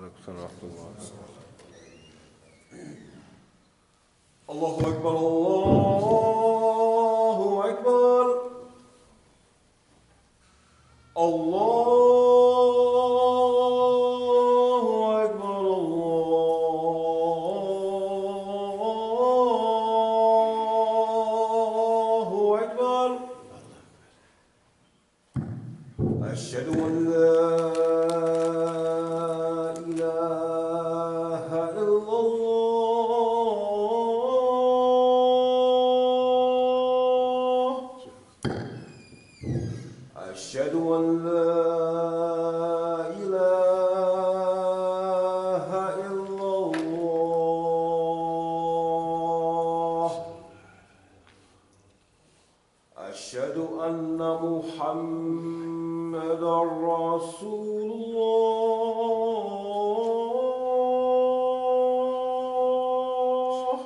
وعليكم السلام ورحمة الله. الله أكبر الله أكبر الله أكبر الله أكبر أشهد أن لا إله إلا الله أشهد أن لا إله إلا الله أشهد أن محمدا رسول الله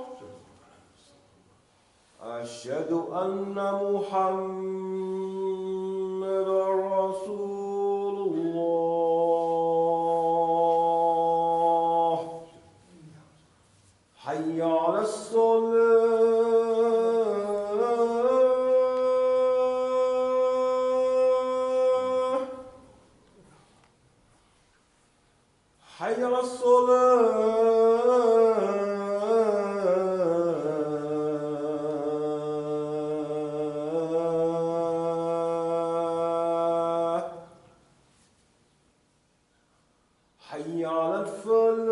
أشهد أن محمدا رسول الله حي على الصلاة حي على الصلاة حي على الفلاح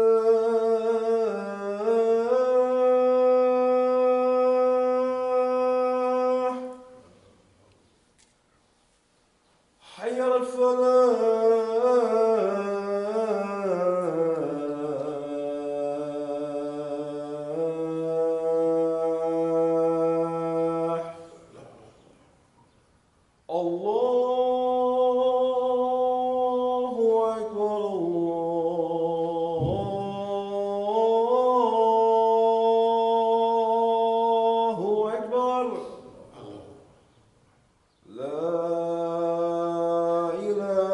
حي على الفلاح الله أكبر الله أكبر لا إله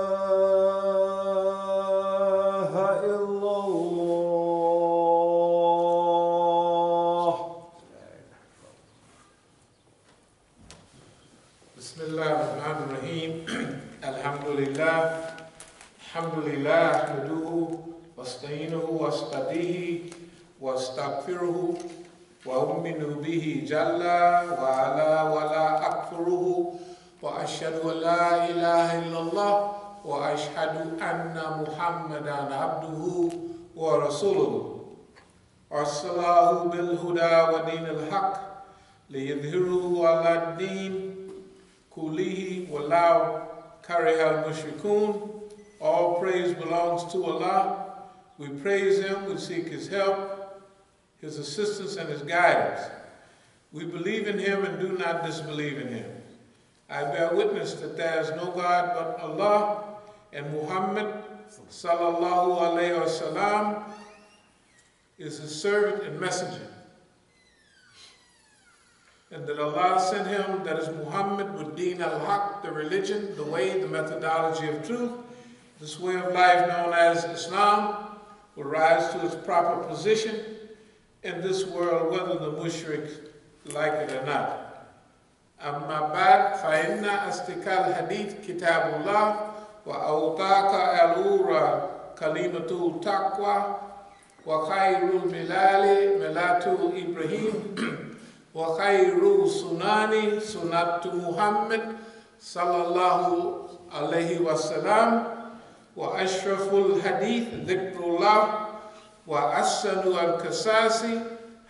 إلا الله بسم الله الرحمن الرحيم الحمد لله أحمده واستعينه واستهديه واستغفره وأؤمن به جل وعلا ولا أكفره وأشهد أن لا إله إلا الله وأشهد أن محمدا عبده ورسوله أرسله بالهدى ودين الحق ليظهره على الدين كله ولو كره المشركون. All praise belongs to Allah. We praise Him, we seek His help, His assistance, and His guidance. We believe in Him and do not disbelieve in Him. I bear witness that there is no God but Allah, and Muhammad sallallahu alayhi wasallam is His servant and messenger. And that Allah sent him, that is Muhammad, with Deen al-Haq, the religion, the way, the methodology of truth. This way of life known as Islam will rise to its proper position in this world, whether the mushriks like it or not. أما بعد فإن أصدق الحديث كتاب الله وأوثق الأمور كلمة التقوى وخير الملال ملة إبراهيم وخير سنن سنة محمد صلى الله عليه وسلم وأشرف الحديث ذكر الله وأحسن القصص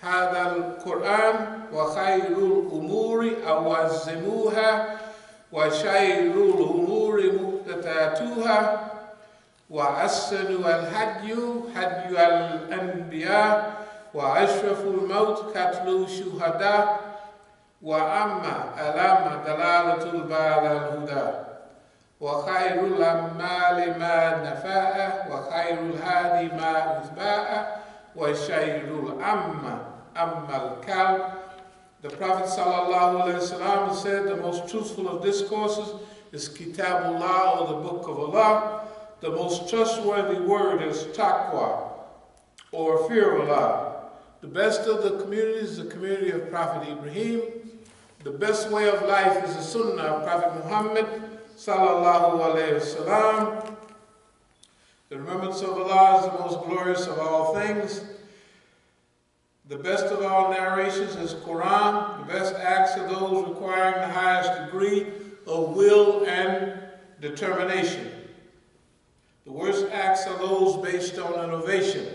هذا القرآن وخير الأمور أوزموها وشر الأمور محدثاتها وأحسن الهدي هدي الأنبياء وأشرف الموت قتل الشهداء وأما ألام دلالة البال الهدى وخير الأعمال ما نفاء وخير الهادي ما أثباء وشر الأمة أما الكلب. The Prophet ﷺ said the most truthful of discourses is Kitabullah, or the Book of Allah, the most trustworthy word is taqwa, or fear of Allah. The best of the communities is the community of Prophet Ibrahim. The best way of life is the sunnah of Prophet Muhammad sallallahu alayhi wasallam. The remembrance of Allah is the most glorious of all things. The best of all narrations is Quran. The best acts are those requiring the highest degree of will and determination. The worst acts are those based on innovation.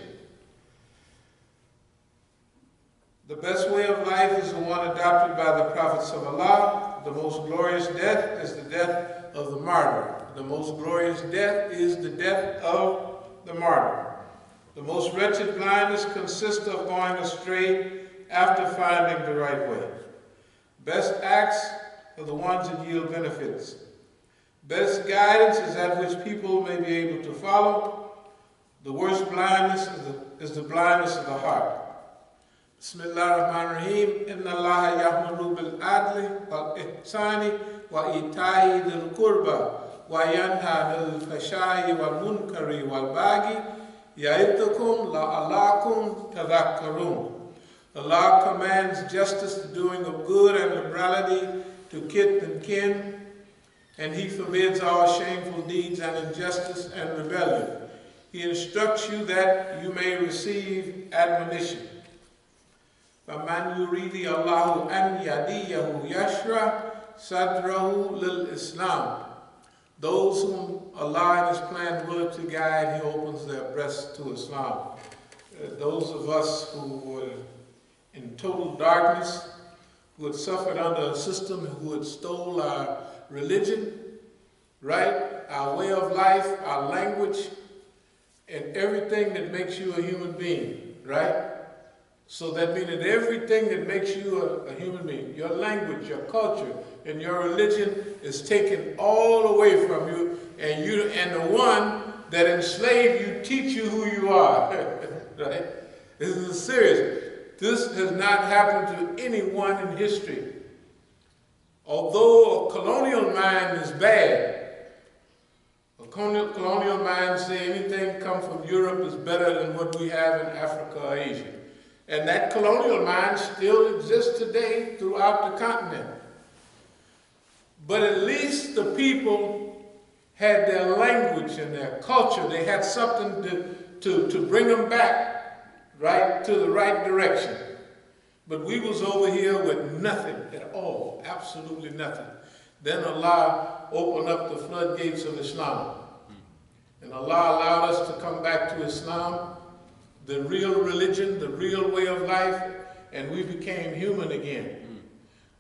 The best way of life is the one adopted by the prophets of Allah. The most glorious death is the death of the martyr. The most glorious death is the death of the martyr. The most wretched blindness consists of going astray after finding the right way. Best acts are the ones that yield benefits. Best guidance is that which people may be able to follow. The worst blindness is the blindness of the heart. Bismillah ar-Rahman ar-Rahim. Inna Allaha ya'muru bil adli wal ihsani wa ita'i dhil qurba wa yanha 'anil fahsha'i wal munkari wal baghi ya'idukum la'allakum tadhakkarun. Allah commands justice, the doing of good, and liberality to kith and kin, and He forbids all shameful deeds and injustice and rebellion. He instructs you that you may receive admonition. فَمَنْ يُرِيدِ اللَّهُ أَنْ يَهْدِيَهُ يَشْرَحْ صَدْرَهُ لِلْإِسْلَامِ. Those whom Allah in His plan willeth to guide, He opens their breasts to Islam. Those of us who were in total darkness, who had suffered under a system, who had stole our religion, right? Our way of life, our language, and everything that makes you a human being, right? So that means that everything that makes you a human being, your language, your culture, and your religion is taken all away from you, and the one that enslaved you teach you who you are, right? This is serious. This has not happened to anyone in history. Although a colonial mind is bad, a colonial mind say anything come from Europe is better than what we have in Africa or Asia. And that colonial mind still exists today throughout the continent. But at least the people had their language and their culture. They had something to bring them back, right, to the right direction. But we was over here with nothing at all, absolutely nothing. Then Allah opened up the floodgates of Islam. And Allah allowed us to come back to Islam, the real religion, the real way of life, and we became human again.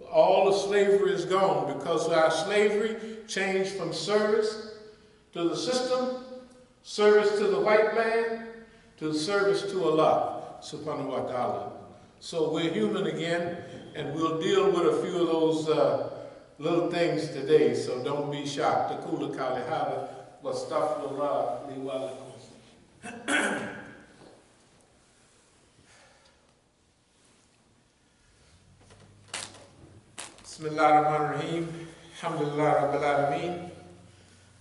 All the slavery is gone because our slavery changed from service to the system, service to the white man, to service to Allah, subhanahu wa ta'ala. So we're human again, and we'll deal with a few of those little things today, so don't be shocked. Aqulu qawli hadha wa astaghfirullah li wa lakum. Bismillah ar-Rahman ar-Rahim. Alhamdulillah Rabbil Alameen.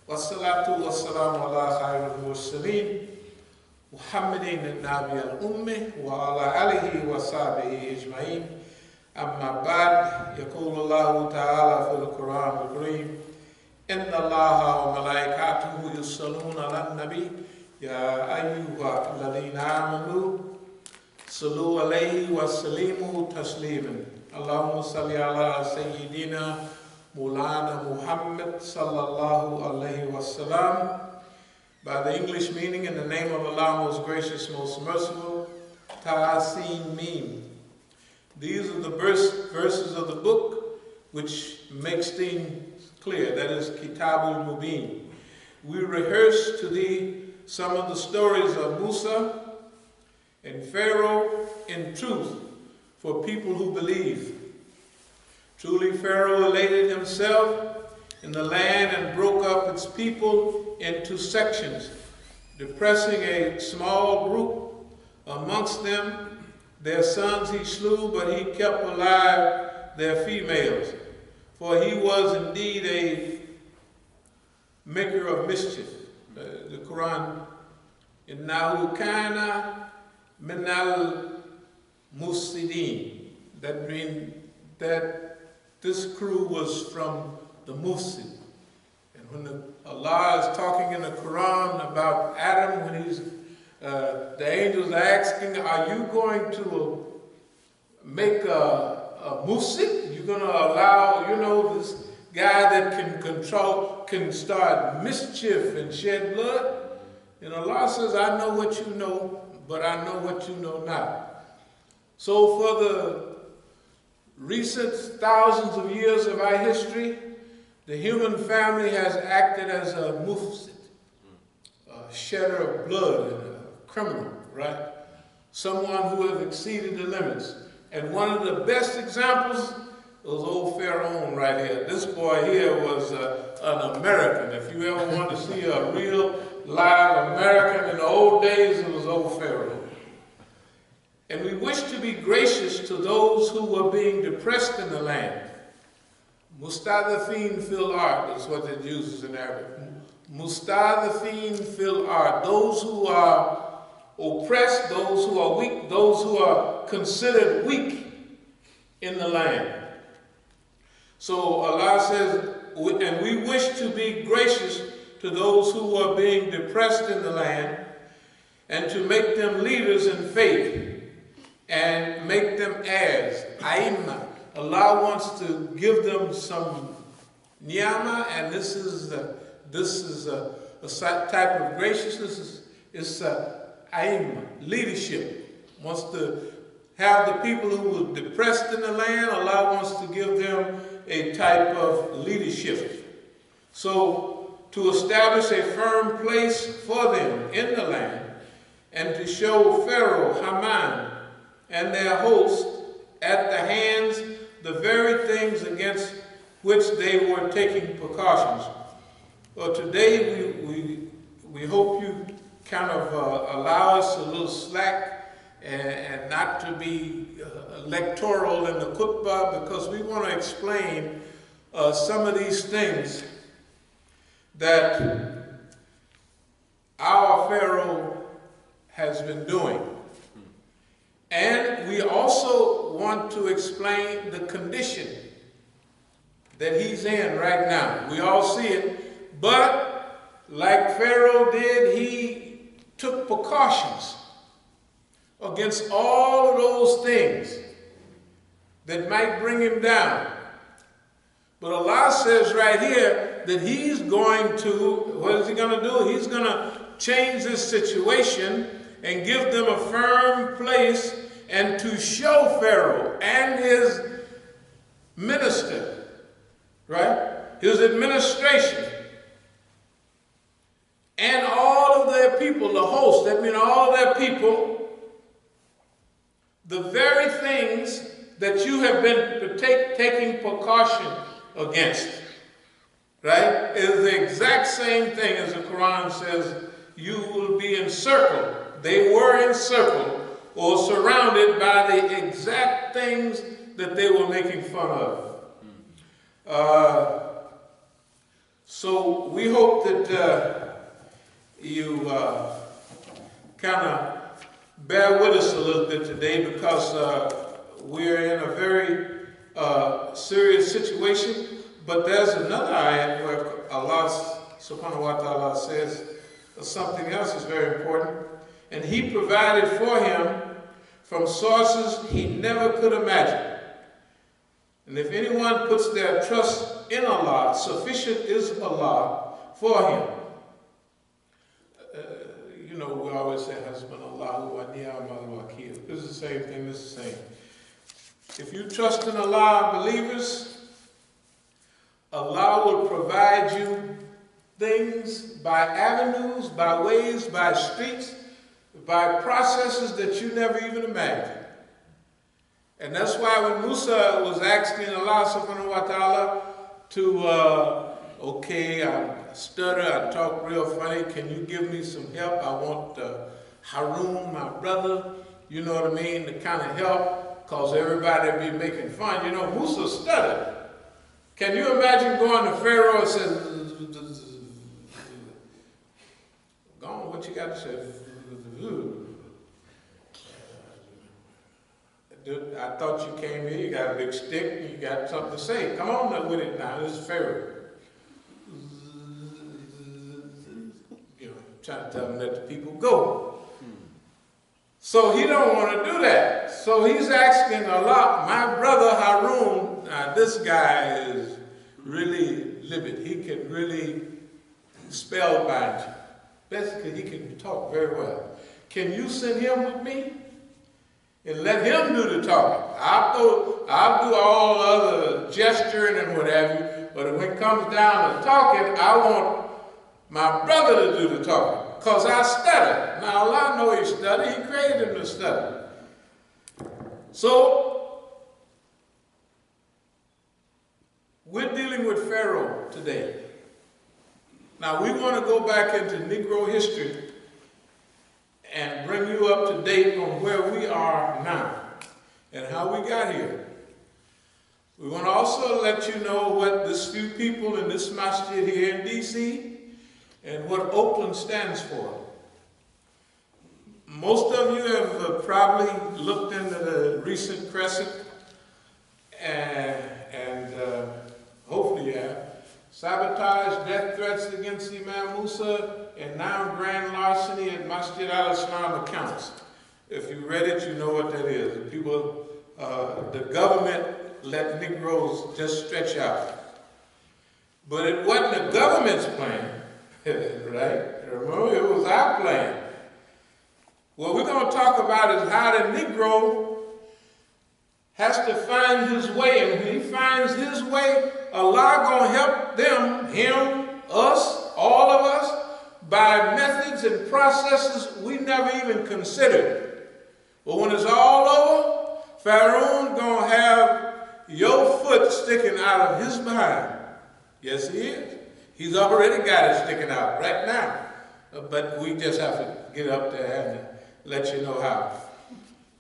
Wassalatu wassalamu ala khairil mursaleen. Muhammadin al-Nabi al-Ummi wa ala alihi wa sahbihi ajma'in. Amma ba'd, yaqulu Allahu ta'ala fil Quran al-Kareem. Inna Allaha wa malaikatahu yusalluna ala nabi ya ayyuha alladhina amanu sallu alayhi wa sallimu tasliman. Allahumma salli ala Sayyidina Mulana Muhammad sallallahu alayhi wa sallam. By the English meaning, in the name of Allah, most gracious, most merciful, Ta'asin Mim. These are the verses of the book which makes things clear. That is Kitabul Mubin. We rehearse to thee some of the stories of Musa and Pharaoh in truth, for people who believe. Truly Pharaoh elated himself in the land and broke up its people into sections, depressing a small group. Amongst them, their sons he slew, but he kept alive their females. For he was indeed a maker of mischief. The Quran, Innahu kana minal mufsidin. That means that this crew was from the mufsid. And when Allah is talking in the Quran about Adam, when the angels are asking, are you going to make a mufsid? You're going to allow, this guy that can start mischief and shed blood? And Allah says, I know what you know, but I know what you know not. So for the recent thousands of years of our history, the human family has acted as a mufsid, a shedder of blood, and a criminal, right? Someone who has exceeded the limits. And one of the best examples was old Pharaoh right here. This boy here was an American. If you ever want to see a real live American in the old days, it was old Pharaoh. And we wish to be gracious to those who were being depressed in the land. Mustadafin fil ard is what it uses in Arabic. Mustadafin fil ard. Those who are oppressed, those who are weak, those who are considered weak in the land. So Allah says, and we wish to be gracious to those who are being depressed in the land, and to make them leaders in faith, and make them heirs. Aimma. Allah wants to give them some niyama, and this is a type of graciousness. It's aimma, leadership. Wants to have the people who were depressed in the land. Allah wants to give them a type of leadership. So to establish a firm place for them in the land, and to show Pharaoh, Haman, and their host at the hands the very things against which they were taking precautions. Well, today we hope you kind of allow us a little slack and not to be electoral in the khutbah, because we want to explain some of these things that our Pharaoh has been doing. And we also want to explain the condition that he's in right now. We all see it, but like Pharaoh did, he took precautions against all of those things that might bring him down. But Allah says right here that he's going to, what is he going to do? He's going to change this situation and give them a firm place, and to show Pharaoh and his minister, right? His administration, and all of their people, the host, that means all of their people, the very things that you have been taking precaution against, right? It is the exact same thing as the Quran says, you will be encircled. They were encircled or surrounded by the exact things that they were making fun of. So we hope that you kind of bear with us a little bit today, because we're in a very serious situation. But there's another ayat where Allah subhanahu wa ta'ala says something else is very important. And he provided for him from sources he never could imagine. And if anyone puts their trust in Allah, sufficient is Allah for him. We always say, Hasbunallahu wa ni'mal wakeel. This is the same thing, this is the same. If you trust in Allah, believers, Allah will provide you things by avenues, by ways, by streets, by processes that you never even imagined. And that's why when Musa was asking Allah subhanahu wa ta'ala to, okay, I stutter, I talk real funny, can you give me some help? I want Harun, my brother, you know what I mean, to kind of help, because everybody be making fun. Musa stuttered. Can you imagine going to Pharaoh and saying, What you got to say? I thought you came here, you got a big stick, and you got something to say. Come on up with it now, this is Pharaoh. You know, trying to tell him let the people go. So he don't want to do that. So he's asking Allah, my brother Harun, now this guy is really livid. He can really spellbind you. Basically, he can talk very well. Can you send him with me? And let him do the talking. I'll do all other gesturing and what have you, but when it comes down to talking, I want my brother to do the talking, because I study. Now, Allah knows he study. He created him to study. So, we're dealing with Pharaoh today. Now, we want to go back into Negro history and bring you up to date on where we are now and how we got here. We want to also let you know what this few people in this masjid here in D.C. and what Oakland stands for. Most of you have probably looked into the recent Crescent and hopefully you have. Sabotage, death threats against Imam Musa, and now grand larceny at Masjid al-Islam accounts. If you read it, you know what that is. The people, the government let Negroes just stretch out. But it wasn't the government's plan, right? Remember, it was our plan. What we're going to talk about is how the Negro has to find his way, and when he finds his way, Allah gonna help them, him, us, all of us, by methods and processes we never even considered. But when it's all over, Pharaoh gonna have your foot sticking out of his behind. Yes, he is. He's already got it sticking out right now. But we just have to get up there and let you know how.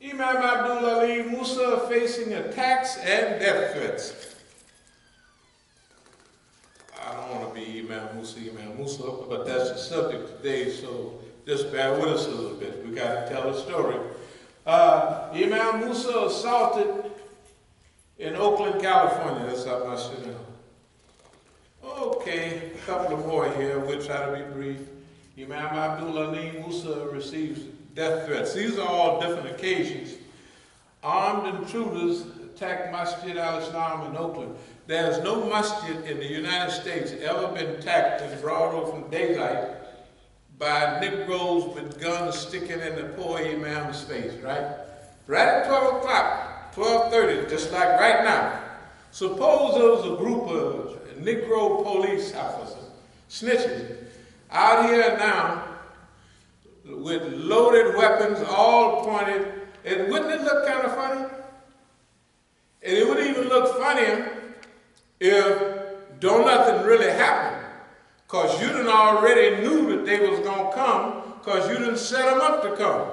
Imam Abdul Ali Musa facing attacks and death threats. I don't want to be Imam Musa, but that's the subject today, so just bear with us a little bit. We got to tell a story. Imam Musa assaulted in Oakland, California. That's up my shit now. Okay, a couple of more here. We'll try to be brief. Imam Abdul Ali Musa receives death threats. These are all different occasions. Armed intruders attacked Masjid al-Islam in Oakland. There's no masjid in the United States ever been attacked in broad open daylight by Negroes with guns sticking in the poor imam's face, right? Right at 12 o'clock, 12:30, just like right now. Suppose there was a group of Negro police officers, snitches, out here now, with loaded weapons, all pointed, and wouldn't it look kind of funny? And it would even look funnier if don't nothing really happened, because you done already knew that they was going to come, because you done set them up to come.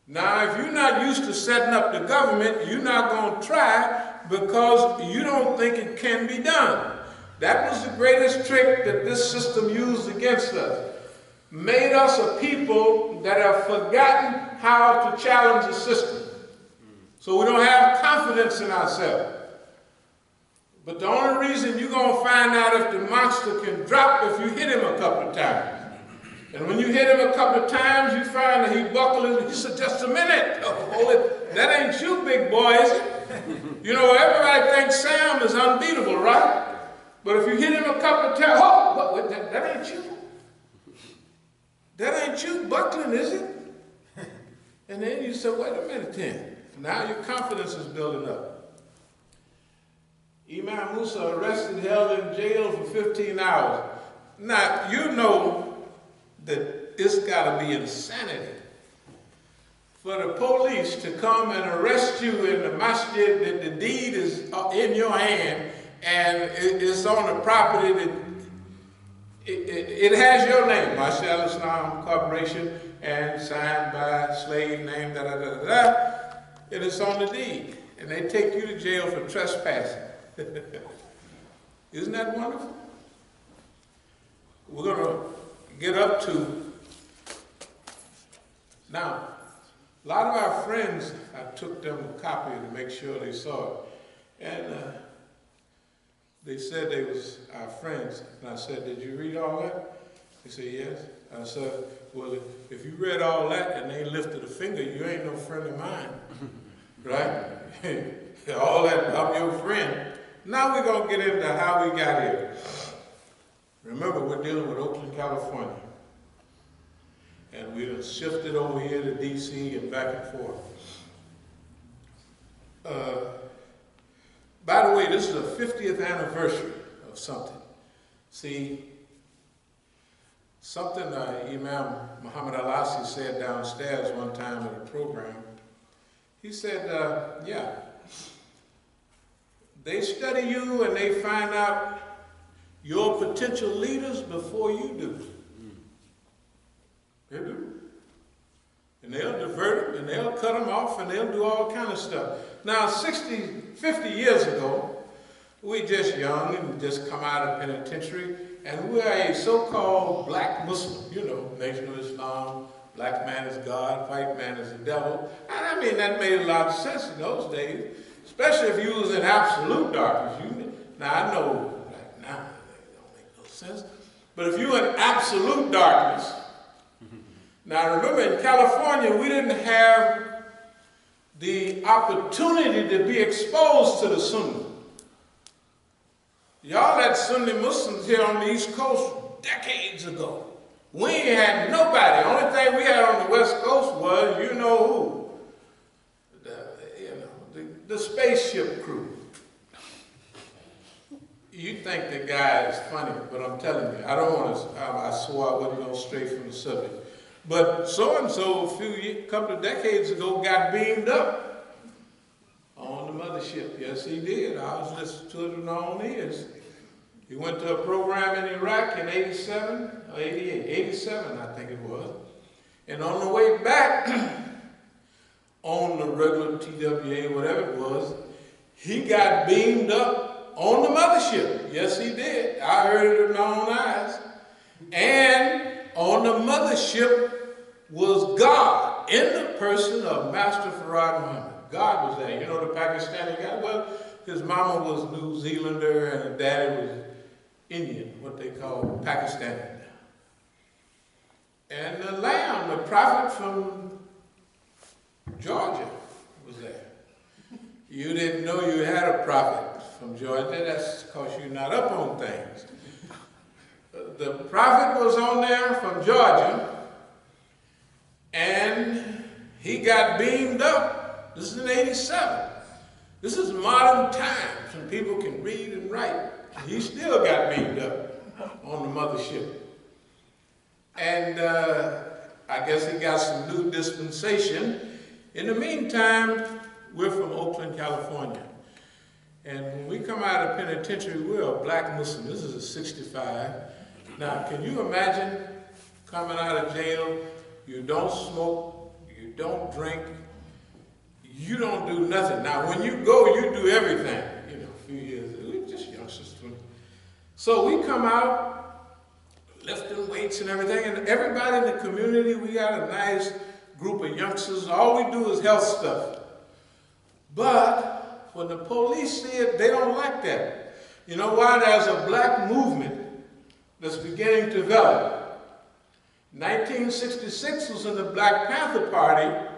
Now, if you're not used to setting up the government, you're not going to try because you don't think it can be done. That was the greatest trick that this system used against us. Made us a people that have forgotten how to challenge the system. So we don't have confidence in ourselves. But the only reason you're going to find out if the monster can drop if you hit him a couple of times. And when you hit him a couple of times, you find that he buckles and he said, just a minute. Oh, that ain't you, big boy, is it? You know, everybody thinks Sam is unbeatable, right? But if you hit him a couple of times, oh, that ain't you. That ain't you buckling, is it? And then you say, wait a minute then. Now your confidence is building up. Imam Musa arrested, held in jail for 15 hours. Now, you know that it's got to be insanity for the police to come and arrest you in the masjid, that the deed is in your hand and it's on the property that it has your name, Masjid al-Islam Corporation, and signed by slave name, and it's on the deed. And they take you to jail for trespassing. Isn't that wonderful? We're going to get up to Now, a lot of our friends, I took them a copy to make sure they saw it. And they said they was our friends. And I said, did you read all that? They said, yes. I said, well, if you read all that and they lifted a finger, you ain't no friend of mine. Right? All that, I'm your friend. Now we're going to get into how we got here. Remember, we're dealing with Oakland, California. And we done shifted over here to D.C. and back and forth. By the way, this is the 50th anniversary of something. See, something Imam Muhammad Al-Asi said downstairs one time at a program. He said, yeah, they study you and they find out your potential leaders before you do. They do. And they'll divert them and they'll cut them off and they'll do all kind of stuff. Now, 50 years ago, we just young and just come out of penitentiary, and we are a so-called black Muslim, you know, Nation of Islam, black man is God, white man is the devil. And I mean, that made a lot of sense in those days, especially if you was in absolute darkness. Now, I know like now it don't make no sense, but if you were in absolute darkness, now remember in California, we didn't have the opportunity to be exposed to the Sunni. Y'all had Sunni Muslims here on the East Coast decades ago. We ain't had nobody. The only thing we had on the West Coast was, you know who, the spaceship crew. You think the guy is funny, but I'm telling you, I don't want to, I swore I wouldn't go straight from the subject. But so-and-so a couple of decades ago got beamed up on the mothership. Yes, he did. I was listening to it in my own ears. He went to a program in Iraq in 87 or 88, 87 I think it was. And on the way back, on the regular TWA, whatever it was, he got beamed up on the mothership. Yes, he did. I heard it with my own eyes. And on the mothership was God in the person of Master Farad Muhammad. God was there. You know the Pakistani guy? Well, his mama was New Zealander and his daddy was Indian, what they call Pakistani. And the Lamb, the prophet from Georgia, was there. You didn't know you had a prophet from Georgia. That's because you're not up on things. The prophet was on there from Georgia, and he got beamed up. This is in 87. This is modern times when people can read and write. He still got beamed up on the mothership. And I guess he got some new dispensation. In the meantime, we're from Oakland, California. And when we come out of penitentiary, we're a black Muslim. This is a 65. Now, can you imagine coming out of jail, you don't smoke, you don't drink, you don't do nothing. Now, when you go, you do everything. You know, a few years, we just youngsters. So we come out, lifting weights and everything, and everybody in the community, we got a nice group of youngsters. All we do is health stuff. But when the police see it, they don't like that. You know why? There's a black movement that's beginning to develop. 1966 was when the Black Panther Party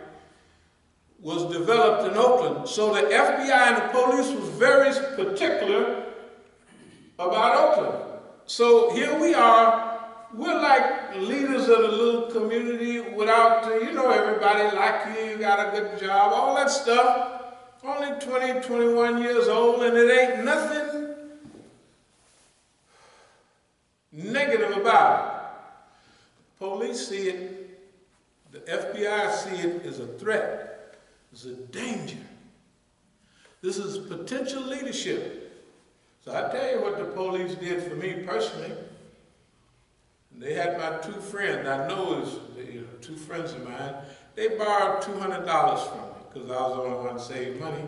was developed in Oakland. So the FBI and the police was very particular about Oakland. So here we are, we're like leaders of the little community without, you know, everybody like you got a good job, all that stuff. Only 20, 21 years old, and it ain't nothing negative about it. Police see it, the FBI see it as a threat, as a danger. This is potential leadership. So I tell you what the police did for me personally. They had my two friends, I know it's two friends of mine, they borrowed $200 from me because I was the only one to save money.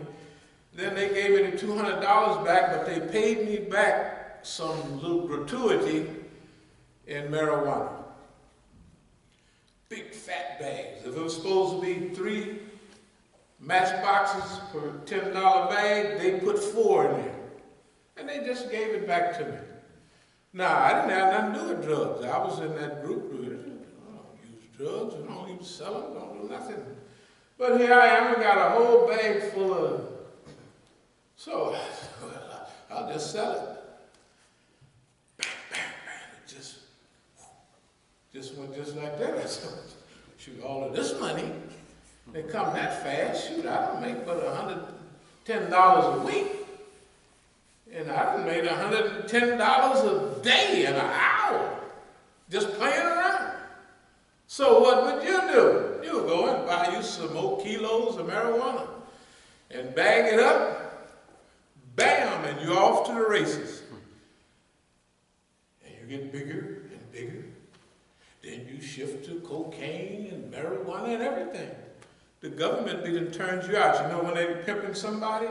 Then they gave me the $200 back, but they paid me back some little gratuity in marijuana. big fat bags. If it was supposed to be 3 matchboxes per $10 bag, they put 4 in there. And they just gave it back to me. Now, I didn't have nothing to do with drugs. I was in that group who I don't use drugs, I don't even sell them, don't do nothing. But here I am, I got a whole bag full of, so I'll just sell it. Bang, bang, bang, it just went just like that. I said, shoot, all of this money, they come that fast, shoot, I don't make but $110 a week. And I done made $110 a day in an hour, just playing around. So what would you do? You would go and buy you some more kilos of marijuana and bag it up, bam, and you're off to the races. And you get bigger and bigger. Then you shift to cocaine and marijuana and everything. The government even turns you out. You know when they're pimping somebody?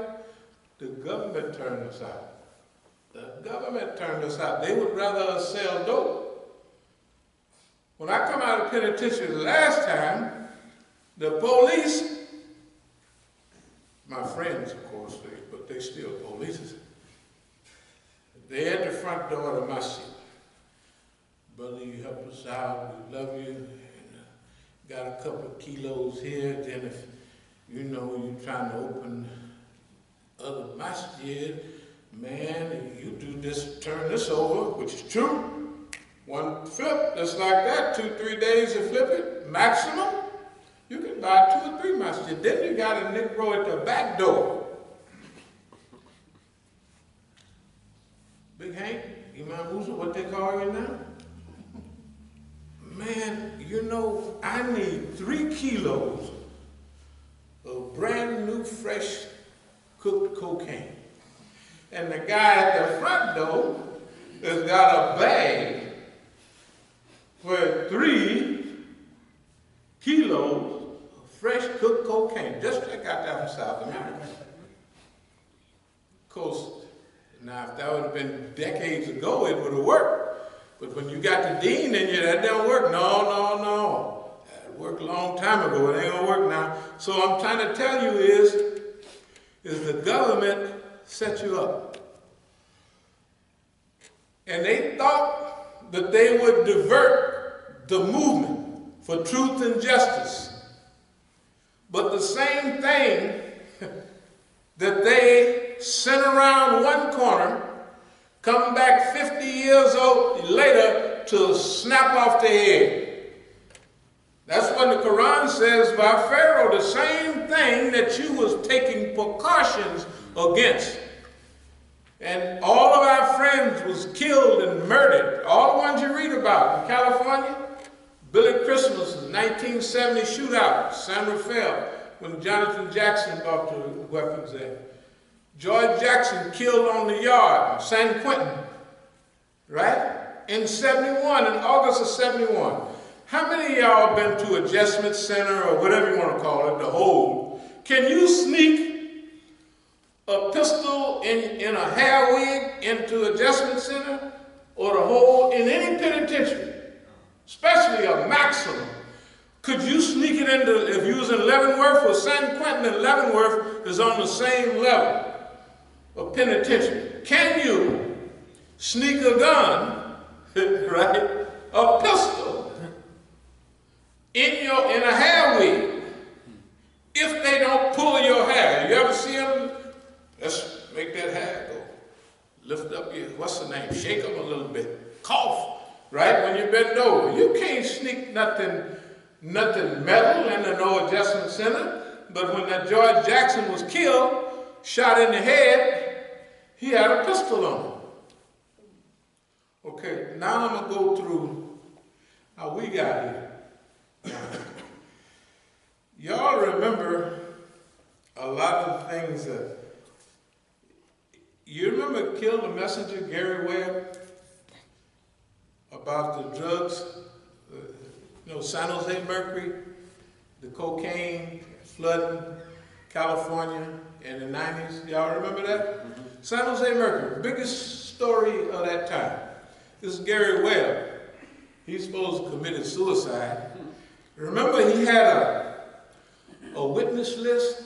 The government turned us out. The government turned us out. They would rather us sell dope. When I come out of penitentiary the last time, the police, my friends, of course, but they still police. They at the front door of my seat. Brother, you help us out. We love you. And, got a couple of kilos here. Then if you know you're trying to open other masjid, man, you do this, turn this over, which is true. One flip, just like that, 2-3 days to flip it, maximum. You can buy 2 or 3 masjid. Then you got a Negro at the back door. Big Hank, Imam Musa, what they call you now? Man, you know, I need 3 kilos of brand new, fresh, cooked cocaine. And the guy at the front door has got a bag with 3 kilos of fresh cooked cocaine. Just like I got that from South America. Of course, now if that would have been decades ago, it would have worked. But when you got the dean in you, that don't work. No. That worked a long time ago. It ain't gonna work now. So I'm trying to tell you is the government set you up. And they thought that they would divert the movement for truth and justice. But the same thing that they sent around one corner, come back 50 years old later to snap off the head. That's what the Quran says by Pharaoh, the same thing that you was taking precautions against. And all of our friends was killed and murdered. All the ones you read about in California. Billy Christmas, 1970 shootout, San Rafael, when Jonathan Jackson brought the weapons there. George Jackson killed on the yard, San Quentin, right? In 71, in August of 71. How many of y'all been to Adjustment Center or whatever you want to call it, the hold? Can you sneak a pistol in a hair wig into Adjustment Center or the hold in any penitentiary, especially a maximum? Could you sneak it into, if you was in Leavenworth or San Quentin and Leavenworth is on the same level of penitentiary. Can you sneak a gun, right, a pistol, in a hair wig if they don't pull your hair? You ever see them? Let's make that hair go. Lift up your, what's the name? Shake them a little bit. Cough, right, when you bend over. You can't sneak nothing metal into no adjustment center. But when that George Jackson was killed, shot in the head, he had a pistol on him. Okay, now I'm going to go through how we got here. Y'all remember a lot of things that, you remember Kill the Messenger, Gary Webb, about the drugs, San Jose Mercury, the cocaine flooding California in the 90s. Y'all remember that? Mm-hmm. San Jose Mercury, biggest story of that time. This is Gary Webb. He's supposed to have committed suicide, Remember he had a witness list?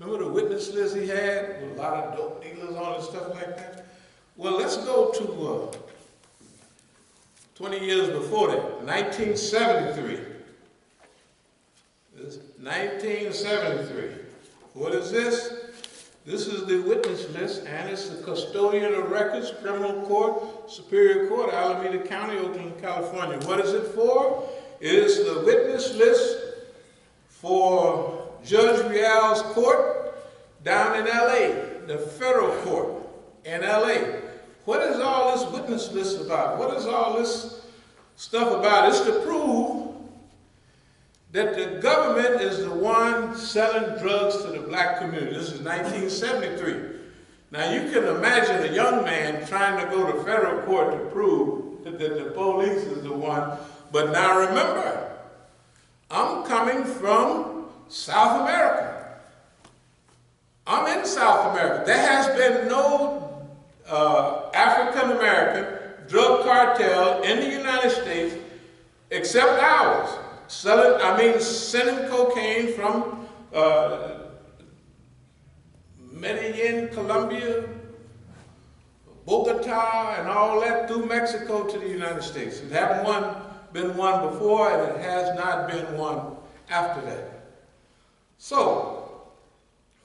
Remember the witness list he had with a lot of dope dealers on and stuff like that? Well, let's go to 20 years before that, 1973. This is 1973. What is this? This is the witness list, and it's the custodian of records, criminal court, Superior Court, Alameda County, Oakland, California. What is it for? It is the witness list for Judge Real's court down in LA, the federal court in LA. What is all this witness list about? What is all this stuff about? It's to prove that the government is the one selling drugs to the black community. This is 1973. Now you can imagine a young man trying to go to federal court to prove that the police is the one. But now remember, I'm coming from South America. I'm in South America. There has been no African American drug cartel in the United States except ours. Sending cocaine from Medellin, Colombia, Bogota, and all that through Mexico to the United States. It hasn't been one before, and it has not been one after that. So,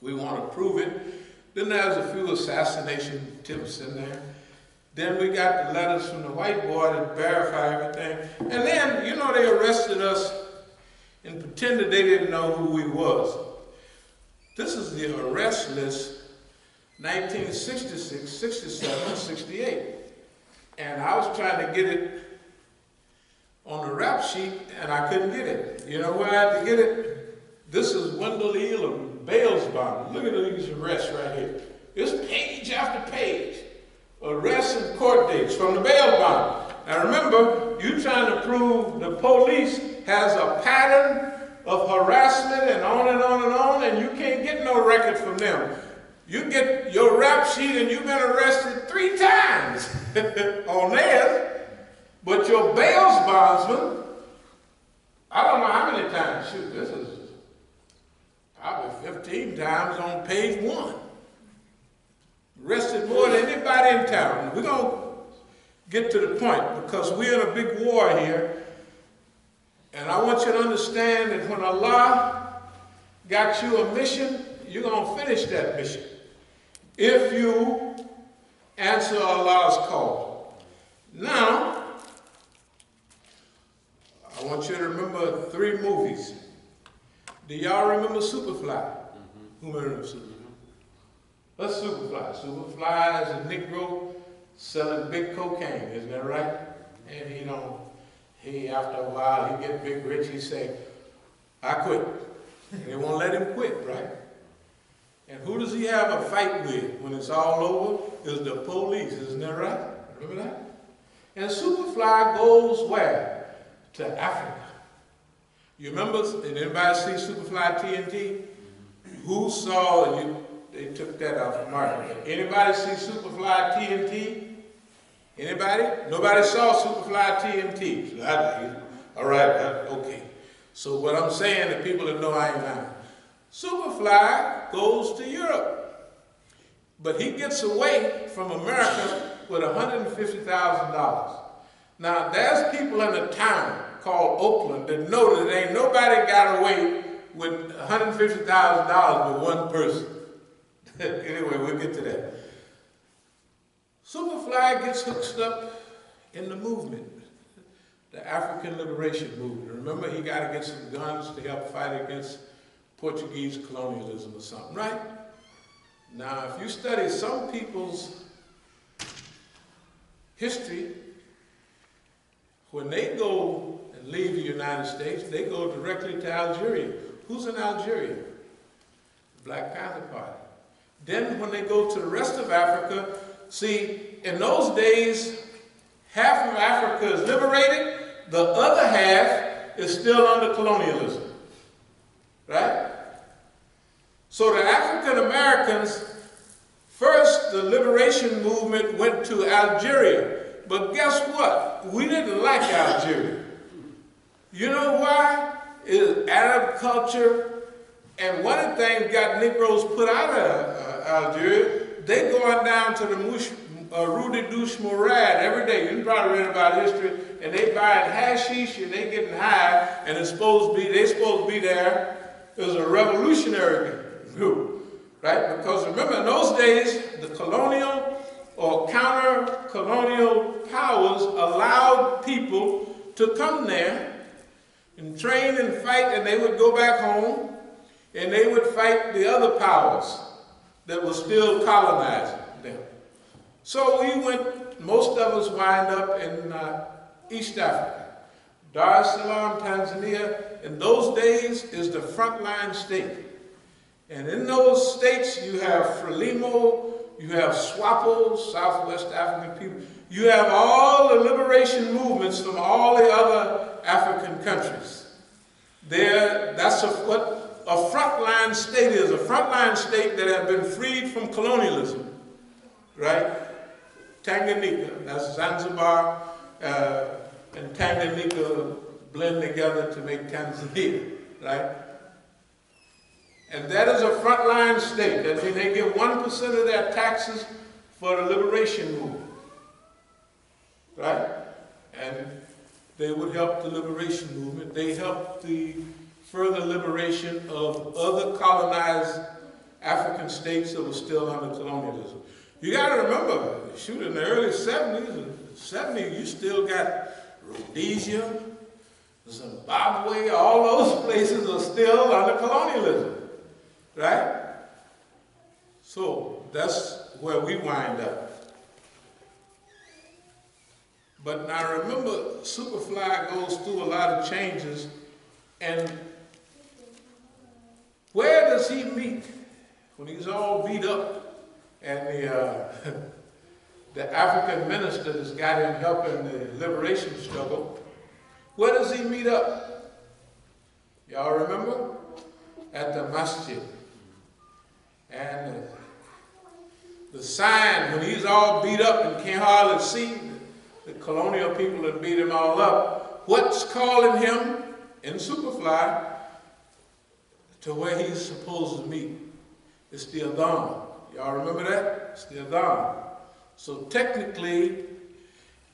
we want to prove it. Then there's a few assassination tips in there. Then we got the letters from the white boy that verify everything. And then, you know, they arrested us and pretended they didn't know who we was. This is the arrest list, 1966, 67, 68. And I was trying to get it on the rap sheet, and I couldn't get it. You know where I had to get it? This is Wendell Elam Bail's bond. Look at these arrests right here. It's page after page. Arrests and court dates from the bail bond. Now remember, you're trying to prove the police has a pattern of harassment and on and on and on, and you can't get no record from them. You get your rap sheet and you've been arrested 3 times on theirs, but your bail's bondsman, I don't know how many times. Shoot, this is probably 15 times on page 1. Arrested more than anybody in town. We're going to get to the point because we're in a big war here. And I want you to understand that when Allah got you a mission, you're going to finish that mission. If you answer Allah's call. Now, I want you to remember 3 movies. Do y'all remember Superfly? Who remembers Superfly? What's Superfly? Superfly is a Negro selling big cocaine, isn't that right? And he after a while, he get big rich, he say, I quit. They won't let him quit, right? And who does he have a fight with when it's all over? It's the police, isn't that right? Remember that? And Superfly goes where? To Africa. You remember, did anybody see Superfly TNT? Who saw you? They took that off the market. Anybody see Superfly TNT? Anybody? Nobody saw Superfly TNT. So all right, okay. So what I'm saying to people that know I ain't lying. Superfly goes to Europe. But he gets away from America with $150,000. Now, there's people in a town called Oakland that know that ain't nobody got away with $150,000 with one person. Anyway, we'll get to that. Superfly gets hooked up in the movement, the African liberation movement. Remember, he got to get some guns to help fight against Portuguese colonialism or something, right? Now, if you study some people's history, when they go and leave the United States, they go directly to Algeria. Who's in Algeria? The Black Panther Party. Then when they go to the rest of Africa, see, in those days, half of Africa is liberated, the other half is still under colonialism, right? So the African Americans, first the liberation movement went to Algeria, but guess what? We didn't like Algeria. You know why? It's Arab culture. And one of the things got Negroes put out of Algeria, they going down to the Rue de Douche Morad every day. You probably read about history. And they buying hashish and they getting high. And they supposed to be there as a revolutionary group. Right? Because remember, in those days, the colonial or counter-colonial powers allowed people to come there and train and fight, and they would go back home. And they would fight the other powers that were still colonizing them. So most of us wind up in East Africa. Dar es Salaam, Tanzania, in those days is the frontline state. And in those states you have Frelimo, you have SWAPO, Southwest African people. You have all the liberation movements from all the other African countries. That's what a frontline state is, a frontline state that has been freed from colonialism, right? Tanganyika, that's Zanzibar, and Tanganyika blend together to make Tanzania, right? And that is a frontline state. That means they give 1% of their taxes for the liberation movement, right? And they would help the liberation movement. They helped the further liberation of other colonized African states that were still under colonialism. You got to remember, shoot, in the early 70s, you still got Rhodesia, Zimbabwe, all those places are still under colonialism, right? So that's where we wind up. But now remember, Superfly goes through a lot of changes, and where does he meet when he's all beat up and the African minister that's got him helping the liberation struggle? Where does he meet up? Y'all remember? At the masjid. And the sign, when he's all beat up and can't hardly see, the colonial people that beat him all up, what's calling him in Superfly to where he's supposed to meet? It's the Adhan. Y'all remember that? It's the Adhan. So technically,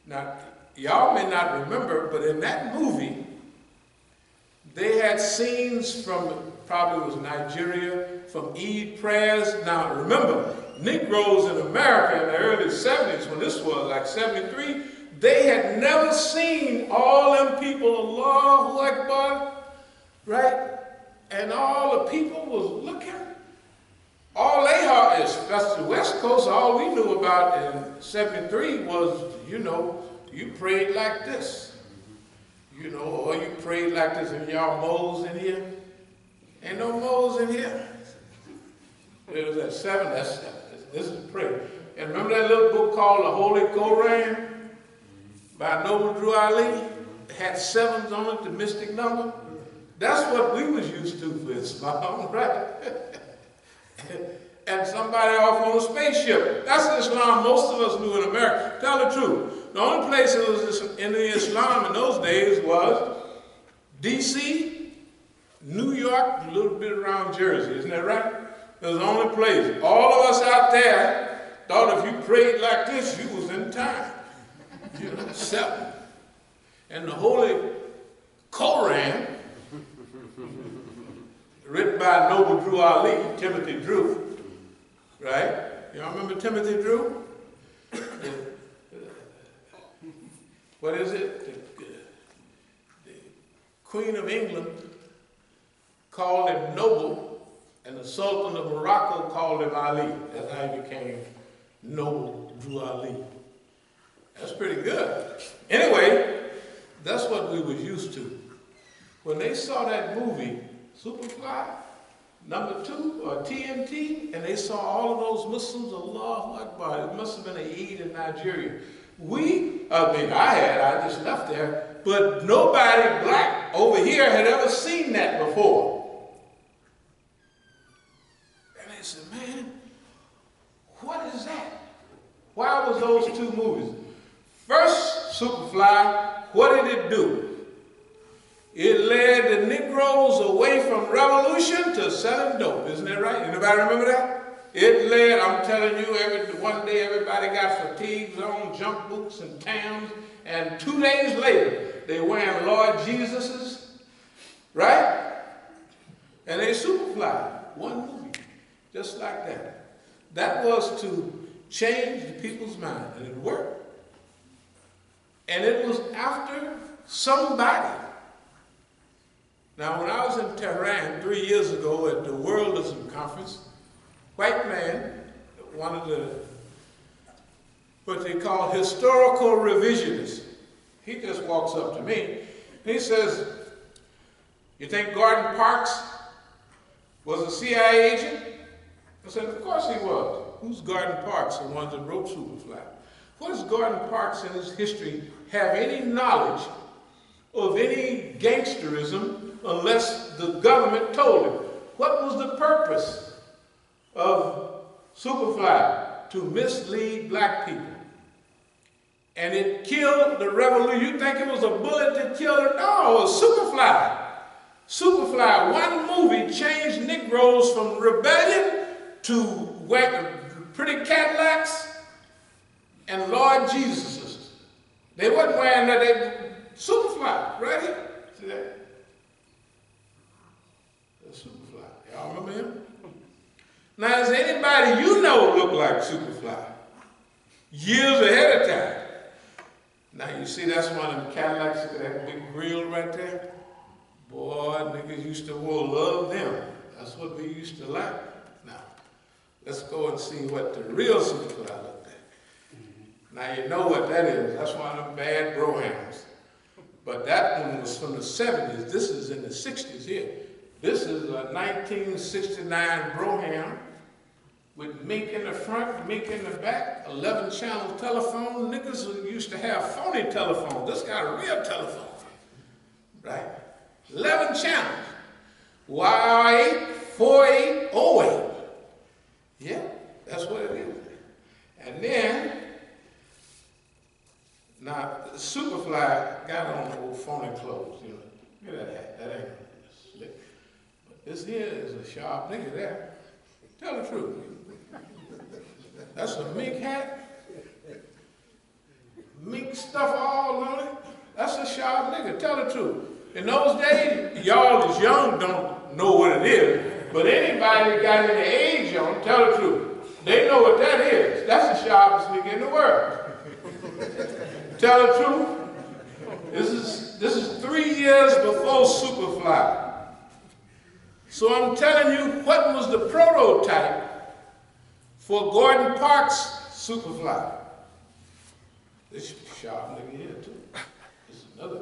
now y'all may not remember, but in that movie, they had scenes from, probably was Nigeria, from Eid prayers. Now remember, Negroes in America in the early 70s, when this was like 73, they had never seen all them people, Allahu Akbar, right? And all the people was looking. All they heard, especially the West Coast, all we knew about in 73 was, you prayed like this. Or you prayed like this, and y'all moles in here. Ain't no moles in here. It was at 7, that's 7. This is prayer. And remember that little book called The Holy Koran by Noble Drew Ali? It had 7s on it, the mystic number. That's what we was used to for Islam, right? And somebody off on a spaceship. That's Islam most of us knew in America. Tell the truth. The only place it was in the Islam in those days was D.C., New York, a little bit around Jersey. Isn't that right? It was the only place. All of us out there thought if you prayed like this, you was in time. 7. And the Holy Koran, written by Noble Drew Ali, Timothy Drew, right? Y'all remember Timothy Drew? What is it? The Queen of England called him Noble, and the Sultan of Morocco called him Ali. That's how he became Noble Drew Ali. That's pretty good. Anyway, that's what we was used to. When they saw that movie, Superfly, number 2, or TNT, and they saw all of those Muslims, Allahu Akbar, it must have been an Eid in Nigeria. I just left there, but nobody black over here had ever seen that before. And they said, man, what is that? Why was those 2 movies? First, Superfly, what did it do? It led the Negroes away from revolution to selling dope. Isn't that right? Anybody remember that? It led, I'm telling you, one day everybody got fatigues on, jump boots and Tams, and 2 days later, they wearing Lord Jesus's, right? And they Superfly, one movie, just like that. That was to change the people's mind, and it worked. And it was after somebody. Now, when I was in Tehran 3 years ago at the Worldism Conference, white man, one of the, what they call historical revisionists, he just walks up to me, and he says, "You think Gordon Parks was a CIA agent?" I said, "Of course he was." Who's Gordon Parks, the one that wrote Superfly? What does Gordon Parks in his history have any knowledge of any gangsterism unless the government told him? What was the purpose of Superfly? To mislead black people. And it killed the revolution. You think it was a bullet that killed it? No, it was Superfly. Superfly, one movie changed Negroes from rebellion to pretty Cadillacs and Lord Jesus's. They wasn't wearing that. They Superfly, right here. See that? That's Superfly. Y'all remember him? Now, does anybody you know look like Superfly? Years ahead of time. Now, you see that's one of them Cadillacs, look at that big grill right there? Boy, niggas used to love them. That's what we used to like. Now, let's go and see what the real Superfly looked like. Now, you know what that is. That's one of them bad brohams. But that one was from the 70s. This is in the 60s here. This is a 1969 Broham with mink in the front, mink in the back, 11-channel telephone. Niggas used to have phony telephones. This got a real telephone, right? 11 channels. Y8, 48, 08. Yeah, that's what it is. And then, now, Superfly got on old phony clothes, you know. Look at that hat. That ain't slick. But this here is a sharp nigga there. Tell the truth. That's a mink hat. Mink stuff all on it. That's a sharp nigga. Tell the truth. In those days, y'all that's young don't know what it is. But anybody that got any age on, tell the truth. They know what that is. That's the sharpest nigga in the world. Tell the truth. This is 3 years before Superfly. So I'm telling you what was the prototype for Gordon Parks' Superfly. This sharp nigga here too. This is another.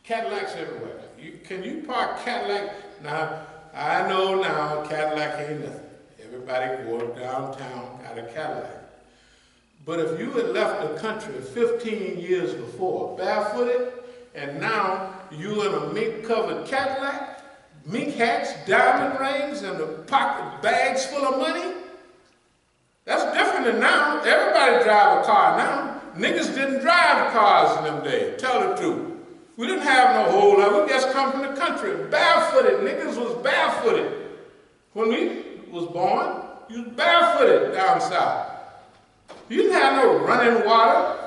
Cadillacs everywhere. Can you park Cadillac? Now, I know now Cadillac ain't nothing. Everybody go downtown got a Cadillac. But if you had left the country 15 years before, barefooted, and now you in a mink-covered Cadillac, mink hats, diamond rings, and the pocket bags full of money, that's different than now. Everybody drive a car now. Niggas didn't drive cars in them days. Tell the truth. We didn't have no whole lot. We just come from the country. Barefooted. Niggas was barefooted. When we was born, you was barefooted down south. You didn't have no running water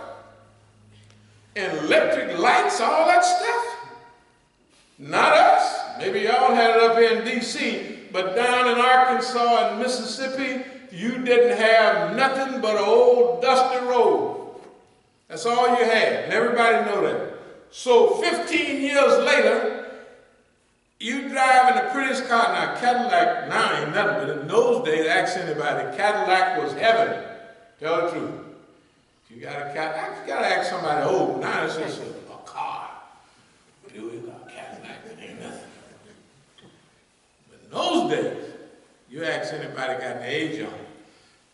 and electric lights, all that stuff. Not us. Maybe y'all had it up here in D.C., but down in Arkansas and Mississippi, you didn't have nothing but an old dusty road. That's all you had, and everybody know that. So 15 years later, you driving the prettiest car. Now, Cadillac now ain't nothing, but in those days, ask anybody, Cadillac was heaven. Tell the truth. If you got a Cadillac, you got to ask somebody old. Now it's just a car. Buick or Cadillac, it ain't nothing. But in those days, you ask anybody got an age on it,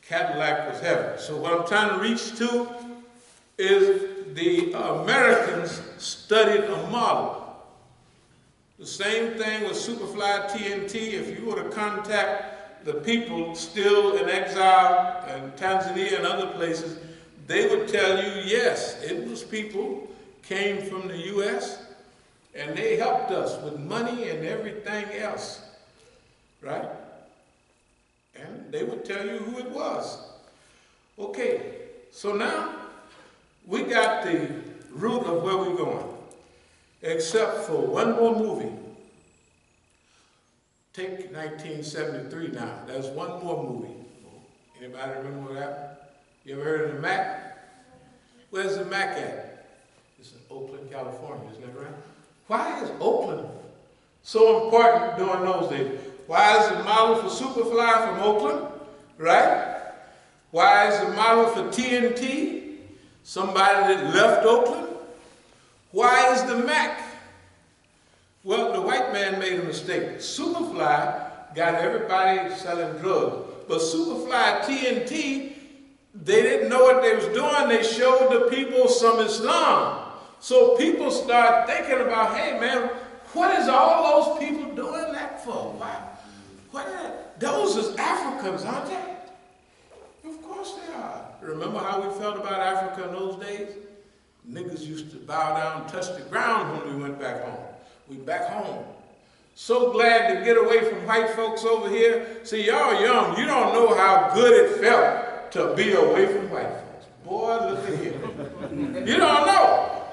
Cadillac was heaven. So what I'm trying to reach to is the Americans studied a model. The same thing with Superfly TNT. If you were to contact the people still in exile in Tanzania and other places, they would tell you, yes, it was people came from the U.S. And they helped us with money and everything else, right? And they would tell you who it was. Okay, so now we got the route of where we're going, except for one more movie. Take 1973 now. There's one more movie. Anybody remember that? You ever heard of the Mac? Where's the Mac at? It's in Oakland, California, isn't that right? Why is Oakland so important during those days? Why is the model for Superfly from Oakland, right? Why is the model for TNT somebody that left Oakland? Why is the Mac? Well, the white man made a mistake. Superfly got everybody selling drugs. But Superfly, TNT, they didn't know what they was doing. They showed the people some Islam. So people start thinking about, hey man, what is all those people doing that for? Why? What are they? Those is Africans, aren't they? Of course they are. Remember how we felt about Africa in those days? Niggas used to bow down and touch the ground when we went back home. We back home. So glad to get away from white folks over here. See, y'all young, you don't know how good it felt to be away from white folks. Boy, look at here. You don't know.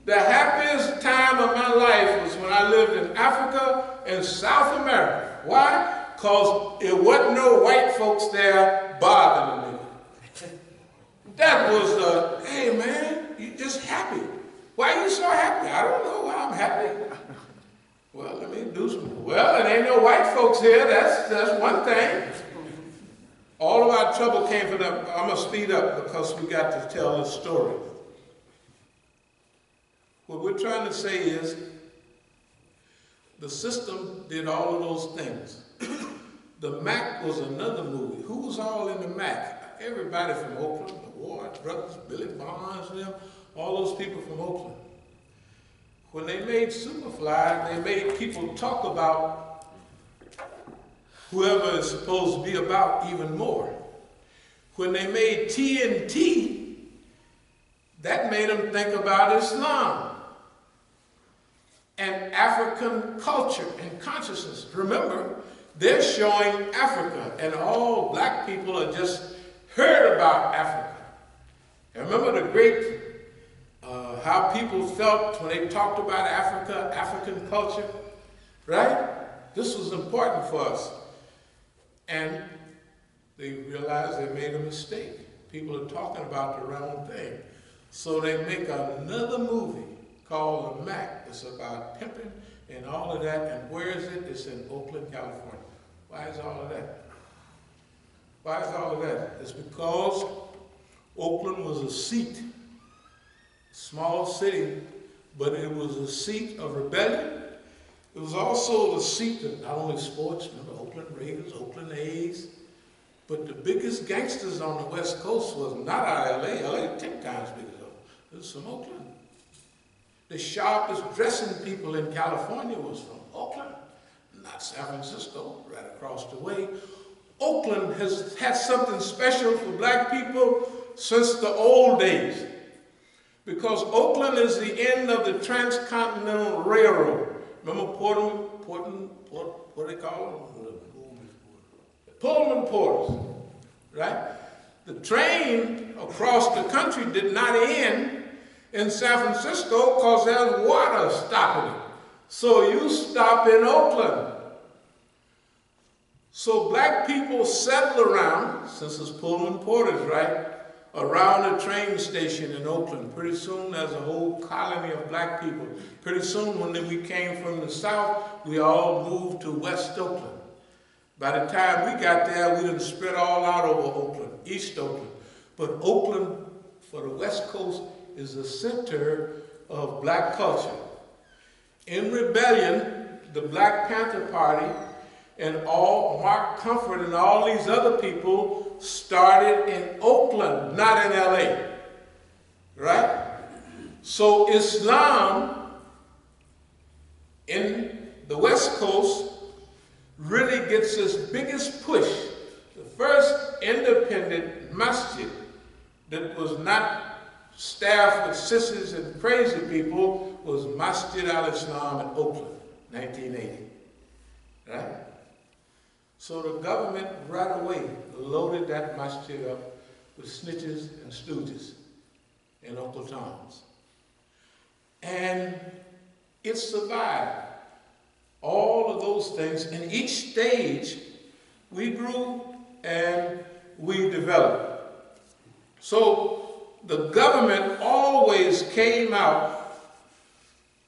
The happiest time of my life was when I lived in Africa and South America. Why? Because it wasn't no white folks there bothering me. That was the, hey man, you just happy. Why are you so happy? I don't know why I'm happy. Well, let me do some. Well, it ain't no white folks here. That's one thing. All of our trouble came from them. I'm going to speed up because we got to tell this story. What we're trying to say is the system did all of those things. The Mac was another movie. Who was all in the Mac? Everybody from Oakland, the Ward brothers, Billy Bonds, and them, all those people from Oakland. When they made Superfly, they made people talk about whoever is supposed to be about even more. When they made TNT, that made them think about Islam and African culture and consciousness. Remember, they're showing Africa, and all black people have just heard about Africa. And remember the great, how people felt when they talked about Africa, African culture, right? This was important for us. And they realized they made a mistake. People are talking about the wrong thing. So they make another movie called The Mac. It's about pimping and all of that. And where is it? It's in Oakland, California. Why is all of that? Why is all of that? It's because Oakland was a seat, small city, but it was a seat of rebellion. It was also a seat of not only sports, remember Oakland Raiders, Oakland A's, but the biggest gangsters on the West Coast was not out of LA. LA 10 times bigger though. It was from Oakland. The sharpest dressing people in California was from Oakland, not San Francisco, right across the way. Oakland has had something special for black people since the old days, because Oakland is the end of the Transcontinental Railroad. Remember what do they call them? Pullman porters, right? The train across the country did not end in San Francisco because there's water stopping it. So you stop in Oakland. So black people settle around, since it's Pullman porters, right, around the train station in Oakland. Pretty soon there's a whole colony of black people. Pretty soon when we came from the south, we all moved to West Oakland. By the time we got there, we didn't spread all out over Oakland, East Oakland. But Oakland, for the West Coast, is the center of black culture. In rebellion, the Black Panther Party and all Mark Comfort and all these other people started in Oakland, not in LA, right? So Islam in the West Coast really gets its biggest push. The first independent masjid that was not staffed with sissies and crazy people was Masjid al-Islam in Oakland, 1980, right? So the government right away loaded that masjid up with snitches and stooges and Uncle Toms. And it survived all of those things. In each stage, we grew and we developed. So the government always came out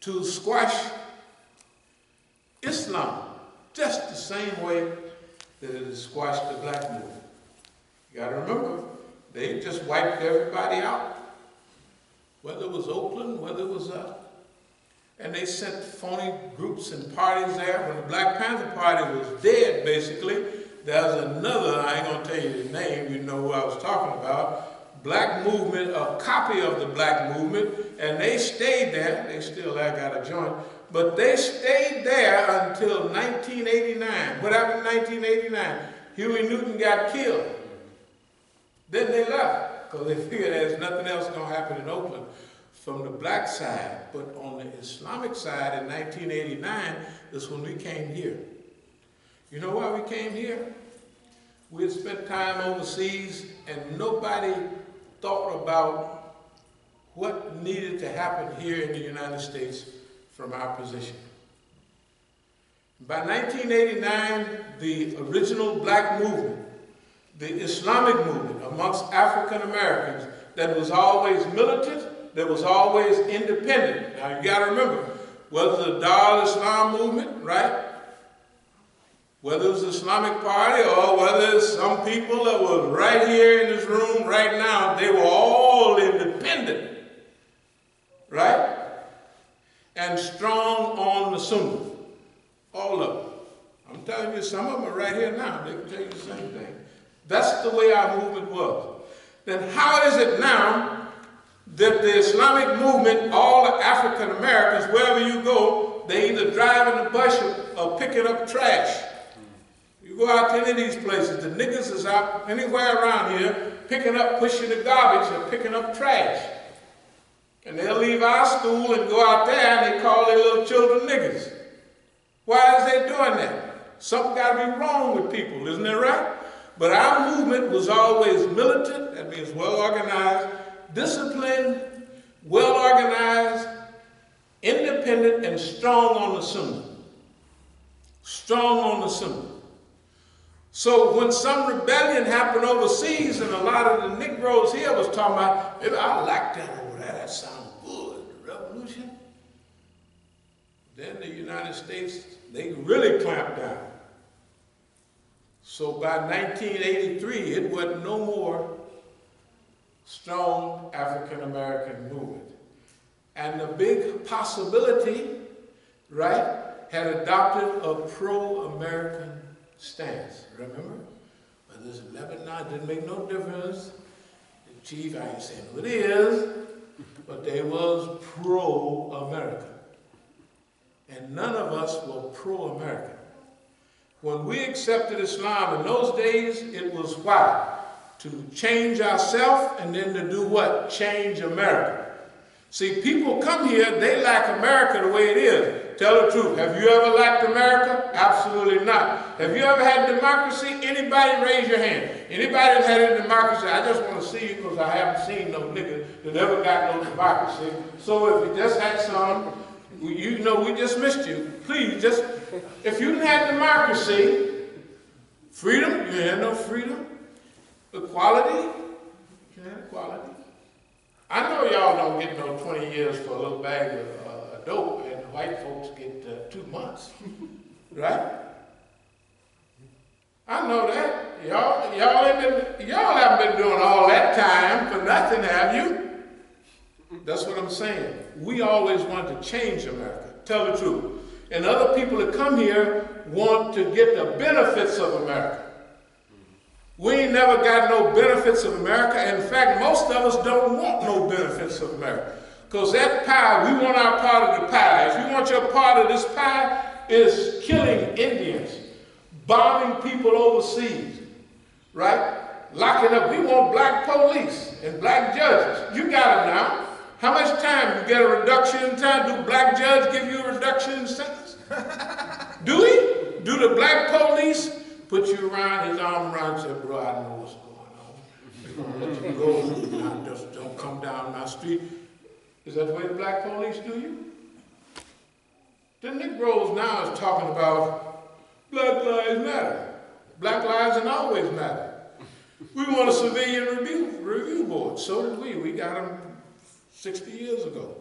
to squash Islam just the same way that it has squashed the black movement. You gotta remember, they just wiped everybody out. Whether it was Oakland, whether it was and they sent phony groups and parties there. When the Black Panther Party was dead, basically, there was another, I ain't gonna tell you the name, you know who I was talking about, black movement, a copy of the black movement, and they stayed there. They still got a joint, but they stayed there until 1989. What happened in 1989? Huey Newton got killed. Then they left, because they figured there's nothing else gonna happen in Oakland from the black side. But on the Islamic side in 1989 is when we came here. You know why we came here? We had spent time overseas and nobody thought about what needed to happen here in the United States from our position. By 1989, the original black movement, the Islamic movement amongst African Americans that was always militant, that was always independent. Now you gotta remember, whether it's the Dar al-Islam movement, right? Whether it was the Islamic Party or whether it's some people that were right here in this room right now, they were all independent, right? And strong on the Sunnah, all of them. I'm telling you, some of them are right here now. They can tell you the same thing. That's the way our movement was. Then how is it now that the Islamic movement, all the African Americans, wherever you go, they either driving a bus or picking up trash? You go out to any of these places, the niggas is out anywhere around here picking up, pushing the garbage or picking up trash. And they'll leave our school and go out there and they call their little children niggas. Why is they doing that? Something got to be wrong with people, isn't it right? But our movement was always militant, that means well organized, disciplined, well organized, independent, and strong on the Sunnah. Strong on the Sunnah. So when some rebellion happened overseas and a lot of the Negroes here was talking about, maybe I like that over there, that sounds good, the revolution. Then the United States, they really clamped down. So by 1983, it was no more strong African-American movement. And the big possibility, right, had adopted a pro-American stance. Remember? Whether it's Lebanon, it didn't make no difference. The chief, I ain't saying who it is, but they was pro-American. And none of us were pro-American. When we accepted Islam in those days, it was why? To change ourselves and then to do what? Change America. See, people come here, they like America the way it is. Tell the truth. Have you ever liked America? Absolutely not. Have you ever had democracy? Anybody raise your hand. Anybody that had a democracy? I just want to see you because I haven't seen no nigga that ever got no democracy. So if you just had some, you know, we just missed you. Please, just, if you didn't have democracy, freedom, you had no freedom. Equality, you can have equality. I know y'all don't get no 20 years for a little bag of dope, and white folks get 2 months, right? I know that. Y'all haven't been doing all that time for nothing, have you? That's what I'm saying. We always want to change America. Tell the truth. And other people that come here want to get the benefits of America. We ain't never got no benefits of America. In fact, most of us don't want no benefits of America. Because that pie, we want our part of the pie. If you want your part of this pie, is killing Indians, bombing people overseas, right? Locking up. We want black police and black judges. You got them now. How much time? You get a reduction in time? Do black judge give you a reduction in sentence? Do he? Do the black police put you around his arm around and say, bro, I know what's going on. I'm gonna let you go. Now, just don't come down my street. Is that the way the black police do you? The Negroes now is talking about Black Lives Matter. Black lives and always matter. We want a civilian review board. So did we. We got them 60 years ago,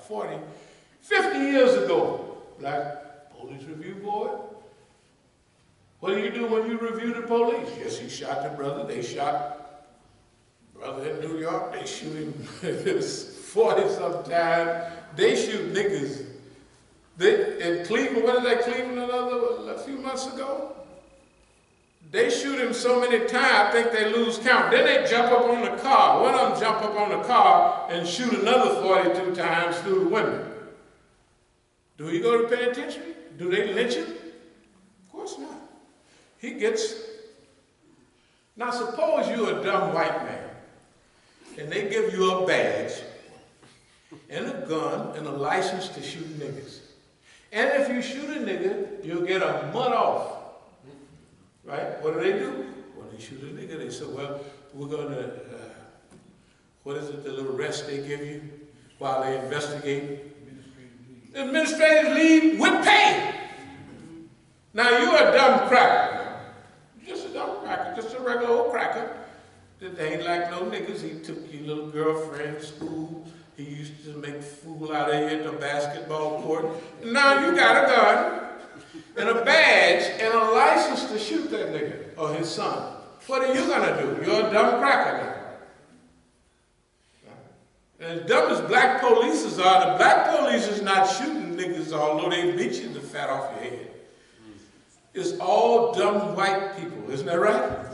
40, 50 years ago. Black Police Review Board. What do you do when you review the police? Yes, he shot the brother. They shot brother in New York. They shoot him 40-some times. They shoot niggas. In Cleveland, what did they Cleveland a few months ago? They shoot him so many times, I think they lose count. Then they jump up on the car. One of them jump up on the car and shoot another 42 times through the window. Do he go to the penitentiary? Do they lynch him? Of course not. He gets... Now suppose you're a dumb white man and they give you a badge and a gun and a license to shoot niggas. And if you shoot a nigga, you'll get a month off. Right? What do? When they shoot a nigga, they say, well, we're going to, what is it, the little rest they give you while they investigate? Administrative leave with pay. Now, you're a dumb cracker. You're just a dumb cracker, just a regular old cracker. They ain't like no niggas. He took your little girlfriend to school. He used to make fool out of you at the basketball court. And now you got a gun and a badge and a license to shoot that nigga or his son. What are you gonna do? You're a dumb cracker now. And as dumb as black police are, the black police is not shooting niggas although they beat you the fat off your head. It's all dumb white people, isn't that right?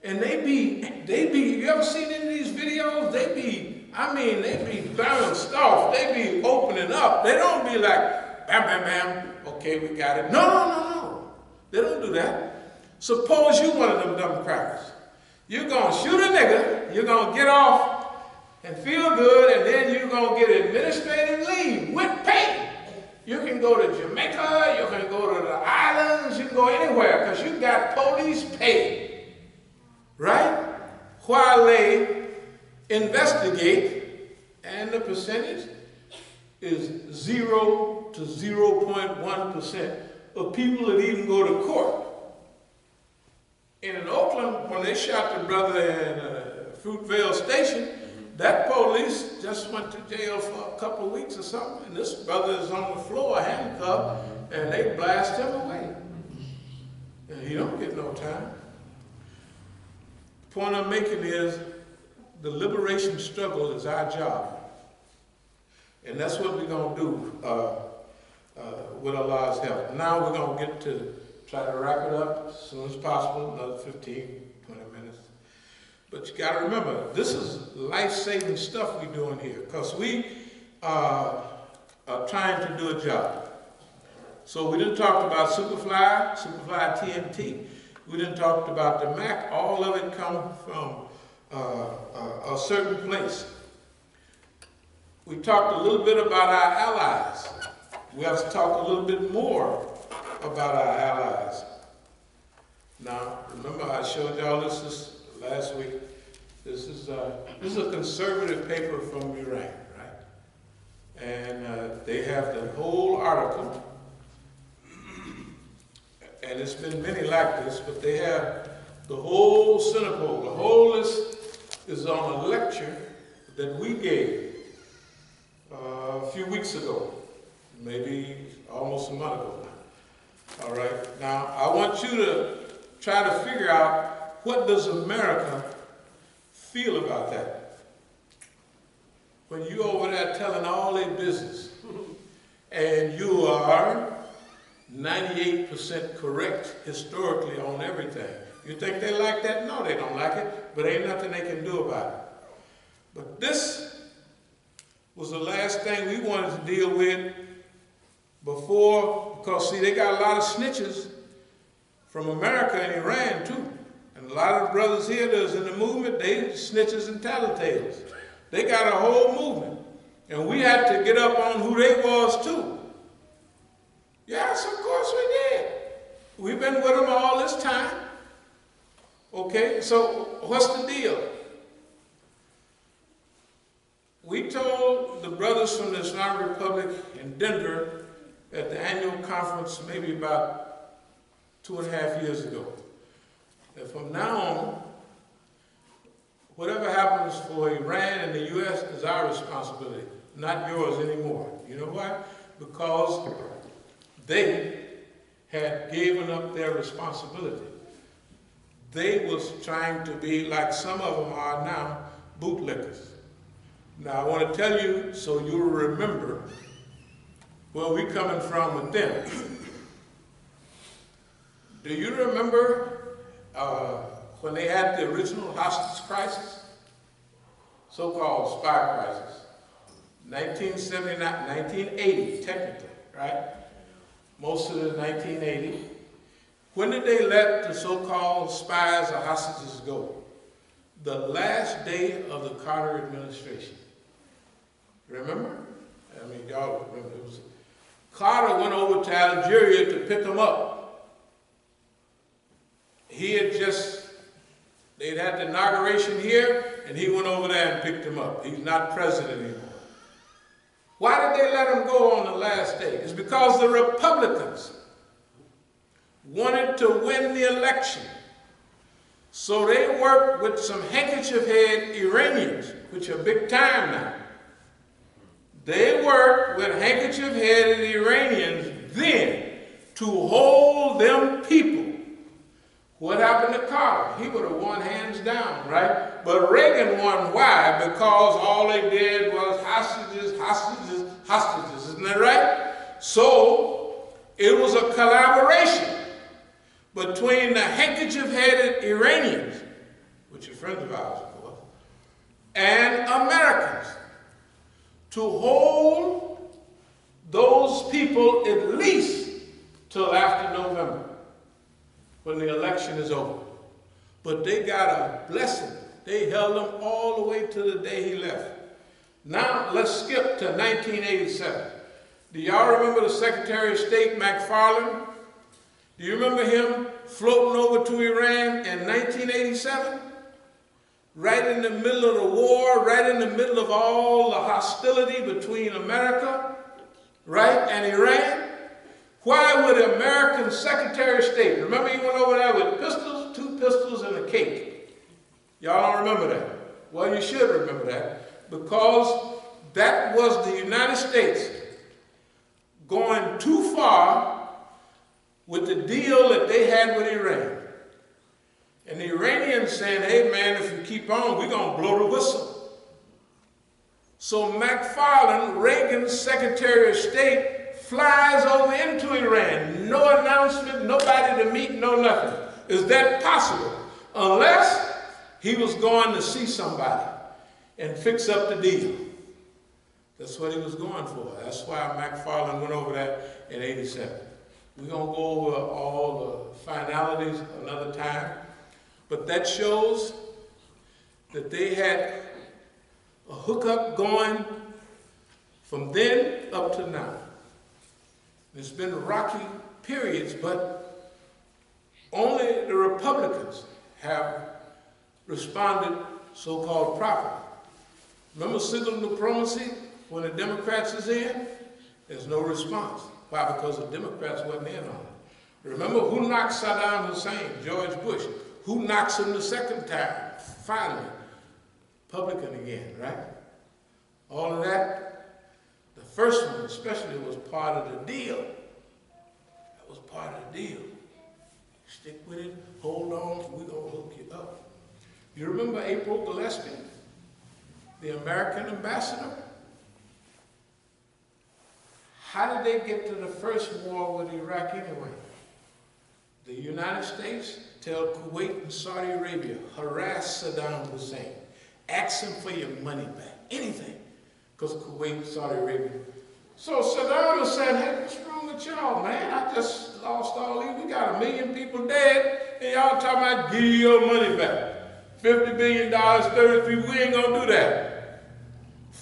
And they be, you ever seen any of these videos? They be throwing stuff. They be opening up. They don't be like, bam, bam, bam, okay, we got it. No. They don't do that. Suppose you one of them dumb crackers. You're going to shoot a nigga, you're going to get off and feel good, and then you're going to get administrative leave with pay. You can go to Jamaica, you can go to the islands, you can go anywhere because you got police pay. Right? While they investigate, and the percentage is 0 to 0.1% of people that even go to court. And in Oakland, when they shot the brother in Fruitvale Station, that police just went to jail for a couple of weeks or something, and this brother is on the floor handcuffed, and they blast him away. And he don't get no time. The point I'm making is the liberation struggle is our job. And that's what we're going to do with Allah's help. Now we're going to get to try to wrap it up as soon as possible, another 15, 20 minutes. But you got to remember, this is life-saving stuff we're doing here because we are trying to do a job. So we didn't talk about Superfly TNT. We didn't talk about the Mac. All of it come from a certain place. We talked a little bit about our allies. We have to talk a little bit more about our allies. Now, remember I showed y'all this last week. This is a conservative paper from Iran, right? And they have the whole article. And it's been many like this, but they have the whole centerfold. The whole list is on a lecture that we gave a few weeks ago, maybe almost a month ago now. All right, now I want you to try to figure out what does America feel about that. When you over there telling all their business, and you are 98% correct historically on everything. You think they like that? No, they don't like it, but ain't nothing they can do about it. But this was the last thing we wanted to deal with before, because see, they got a lot of snitches from America and Iran too. And a lot of the brothers here that's in the movement, they snitches and tattletales. They got a whole movement. And we had to get up on who they was too. Yes, of course we did. We've been with them all this time. Okay, so what's the deal? We told the brothers from the Islamic Republic in Denver at the annual conference maybe about 2.5 years ago, that from now on, whatever happens for Iran and the U.S. is our responsibility, not yours anymore. You know why? Because they had given up their responsibility. They was trying to be, like some of them are now, bootlickers. Now I want to tell you so you'll remember where we're coming from with them. Do you remember when they had the original hostage crisis? So-called spy crisis. 1979, 1980 technically, right? Most of it 1980. When did they let the so-called spies or hostages go? The last day of the Carter administration. Remember? I mean, y'all remember. Carter went over to Algeria to pick them up. He had they'd had the inauguration here, and he went over there and picked him up. He's not president anymore. Why did they let him go on the last day? It's because the Republicans wanted to win the election. So they worked with some handkerchief-head Iranians, which are big time now. They worked with handkerchief-headed Iranians then to hold them people. What happened to Carter? He would have won hands down, right? But Reagan won. Why? Because all they did was hostages, hostages, hostages. Isn't that right? So it was a collaboration between the handkerchief-headed Iranians, which are friends of ours, of course, and Americans to hold those people at least till after November, when the election is over. But they got a blessing. They held him all the way to the day he left. Now let's skip to 1987. Do y'all remember the Secretary of State, McFarland? Do you remember him floating over to Iran in 1987? Right in the middle of the war, right in the middle of all the hostility between America, right, and Iran? Why would the American Secretary of State, remember he went over there with pistols, 2 pistols and a cake. Y'all don't remember that? Well, you should remember that, because that was the United States going too far with the deal that they had with Iran. And the Iranians saying, hey man, if you keep on, we're going to blow the whistle. So McFarland, Reagan's Secretary of State, flies over into Iran. No announcement, nobody to meet, no nothing. Is that possible? Unless he was going to see somebody and fix up the deal. That's what he was going for. That's why McFarland went over there in 87. We're going to go over all the finalities another time. But that shows that they had a hookup going from then up to now. There's been rocky periods, but only the Republicans have responded so-called properly. Remember signal diplomacy when the Democrats is in? There's no response. Why? Because the Democrats wasn't in on it. Remember who knocked Saddam Hussein? George Bush. Who knocks him the second time? Finally, Republican again, right? All of that. The first one especially was part of the deal. That was part of the deal. Stick with it, hold on, we're going to hook you up. You remember April Gillespie, the American ambassador? How did they get to the first war with Iraq anyway? The United States tell Kuwait and Saudi Arabia, harass Saddam Hussein. Ask him for your money back, anything. Because Kuwait and Saudi Arabia. So Saddam Hussein, hey, what's wrong with y'all, man? I just lost all these. We got 1 million people dead, and y'all talking about give you your money back. $50 billion, 33, we ain't gonna do that.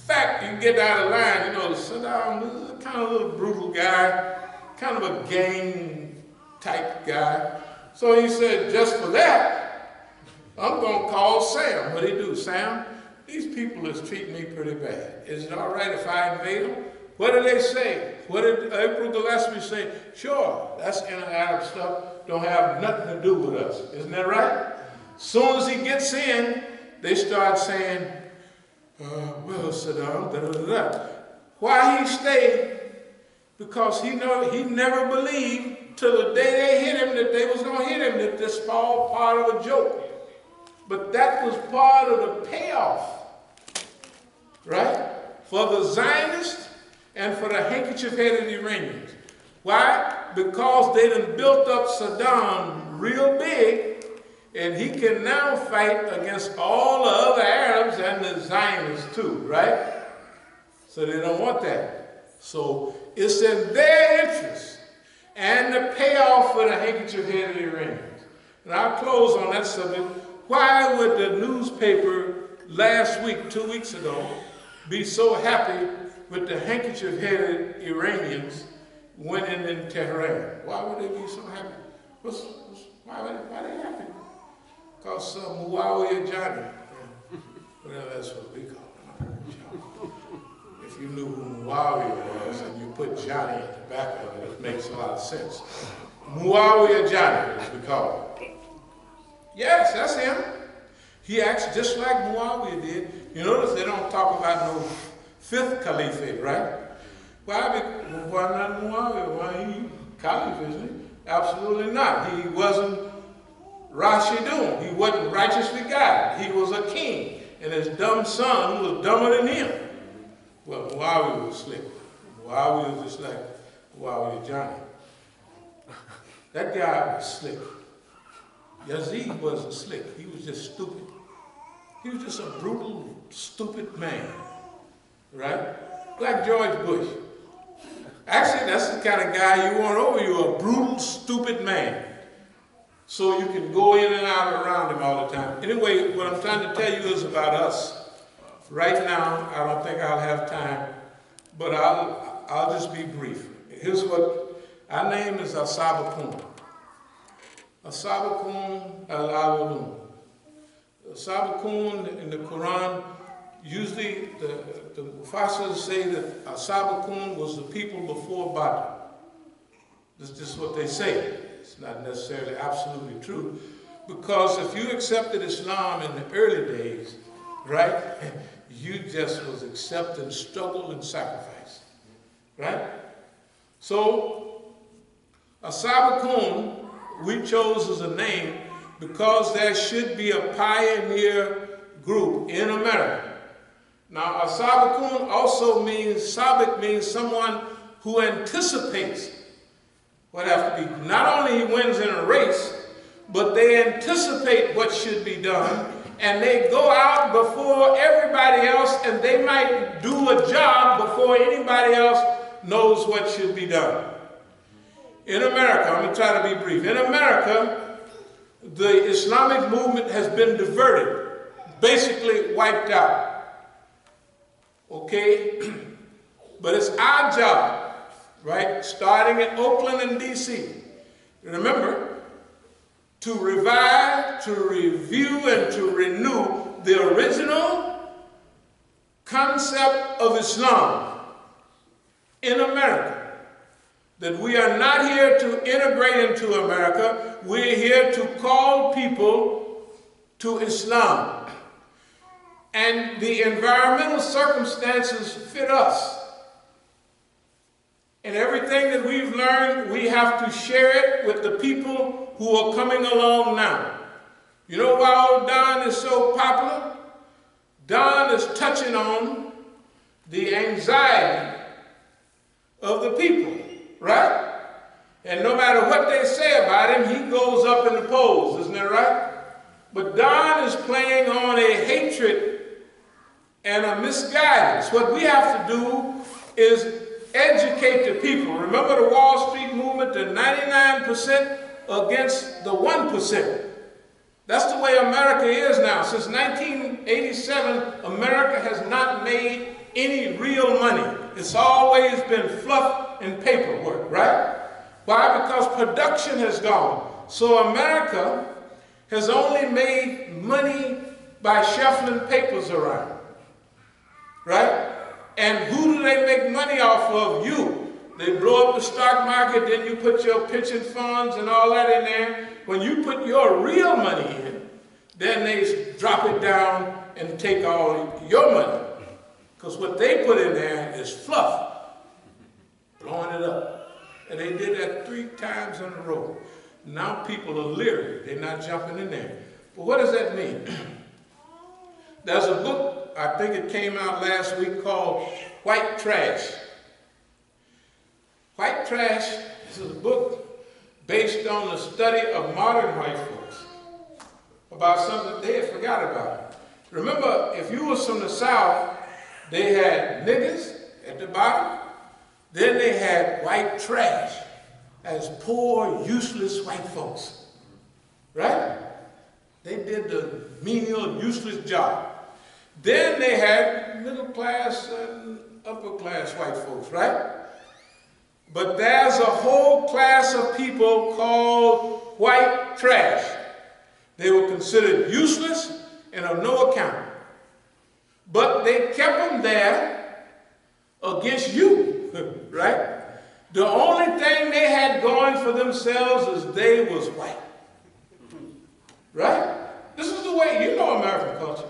fact, you get out of line, you know, Saddam was a kind of little brutal guy, kind of a gang type guy. So he said, just for that, I'm going to call Sam. What did he do? Sam, these people is treating me pretty bad. Is it all right if I invade them? What did they say? What did April Gillespie say? Sure, that's inter-Arab stuff. Don't have nothing to do with us. Isn't that right? Soon as he gets in, they start saying, well, Saddam, da-da-da-da. Why he stayed? Because he never believed till the day they hit him that they was going to hit him, that this was all part of a joke. But that was part of the payoff, right? For the Zionists and for the handkerchief-headed Iranians. Why? Because they done built up Saddam real big, and he can now fight against all the other Arabs and the Zionists too, right? So they don't want that. So it's in their interest and the payoff for the handkerchief-headed Iranians. And I'll close on that subject. Why would the newspaper last week, 2 weeks ago, be so happy with the handkerchief-headed Iranians winning in Tehran? Why would they be so happy? Why are they happy? Because Muawiyah Johnny, well, that's what we call him. If you knew who Muawiyah was and you put Johnny at the back of it, it makes a lot of sense. Muawiyah Johnny, as we call him. Yes, that's him. He acts just like Muawiyah did. You notice they don't talk about no fifth caliphate, right? Why not Muawiyah? Why he caliph, isn't he? Absolutely not. He wasn't Rashidun. He wasn't righteously guided. He was a king. And his dumb son was dumber than him. Well, Muawiyah was slick. Muawiyah was just like Muawiyah Johnny. That guy was slick. Yazid wasn't slick. He was just stupid. He was just a brutal, stupid man. Right? Like George Bush. Actually, that's the kind of guy you want over you, a brutal, stupid man. So you can go in and out around him all the time. Anyway, what I'm trying to tell you is about us. Right now, I don't think I'll have time, but I'll just be brief. Here's what, our name is As-Sabiqun. As-Sabiqun al-Awwalun. As-Sabiqun in the Quran, usually the Mufassirs say that As-Sabiqun was the people before Badr. This is what they say. It's not necessarily absolutely true, because if you accepted Islam in the early days, right, you just was accepting struggle and sacrifice, right? So, As-Sabiqun, we chose as a name because there should be a pioneer group in America. Now, As-Sabiqun also means, Sabiq means someone who anticipates what have to be. Not only he wins in a race, but they anticipate what should be done, and they go out before everybody else, and they might do a job before anybody else knows what should be done. In America, I'm going to try to be brief. In America, the Islamic movement has been diverted, basically wiped out. Okay? But it's our job, right, starting in Oakland and D.C. Remember, to revive, to review, and to renew the original concept of Islam in America. That we are not here to integrate into America, we're here to call people to Islam. And the environmental circumstances fit us. And everything that we've learned, we have to share it with the people who are coming along now. You know why old Don is so popular? Don is touching on the anxiety of the people, right? And no matter what they say about him, he goes up in the polls, isn't that right? But Don is playing on a hatred and a misguidance. What we have to do is educate the people. Remember the Wall Street movement, the 99% against the 1%. That's the way America is now. Since 1987, America has not made any real money. It's always been fluff and paperwork, right? Why? Because production has gone. So America has only made money by shuffling papers around, right? And who do they make money off of? You. They blow up the stock market, then you put your pension funds and all that in there. When you put your real money in, then they drop it down and take all your money. Because what they put in there is fluff, blowing it up. And they did that 3 times in a row. Now people are leery. They're not jumping in there. But what does that mean? There's a book, I think it came out last week, called White Trash. White Trash is a book based on the study of modern white folks about something they had forgot about. Remember, if you was from the South, they had niggers at the bottom. Then they had white trash as poor, useless white folks. Right? They did the menial, useless job. Then they had middle class and upper class white folks, right? But there's a whole class of people called white trash. They were considered useless and of no account. But they kept them there against you, right? The only thing they had going for themselves is they was white. Right? This is the way, you know American culture.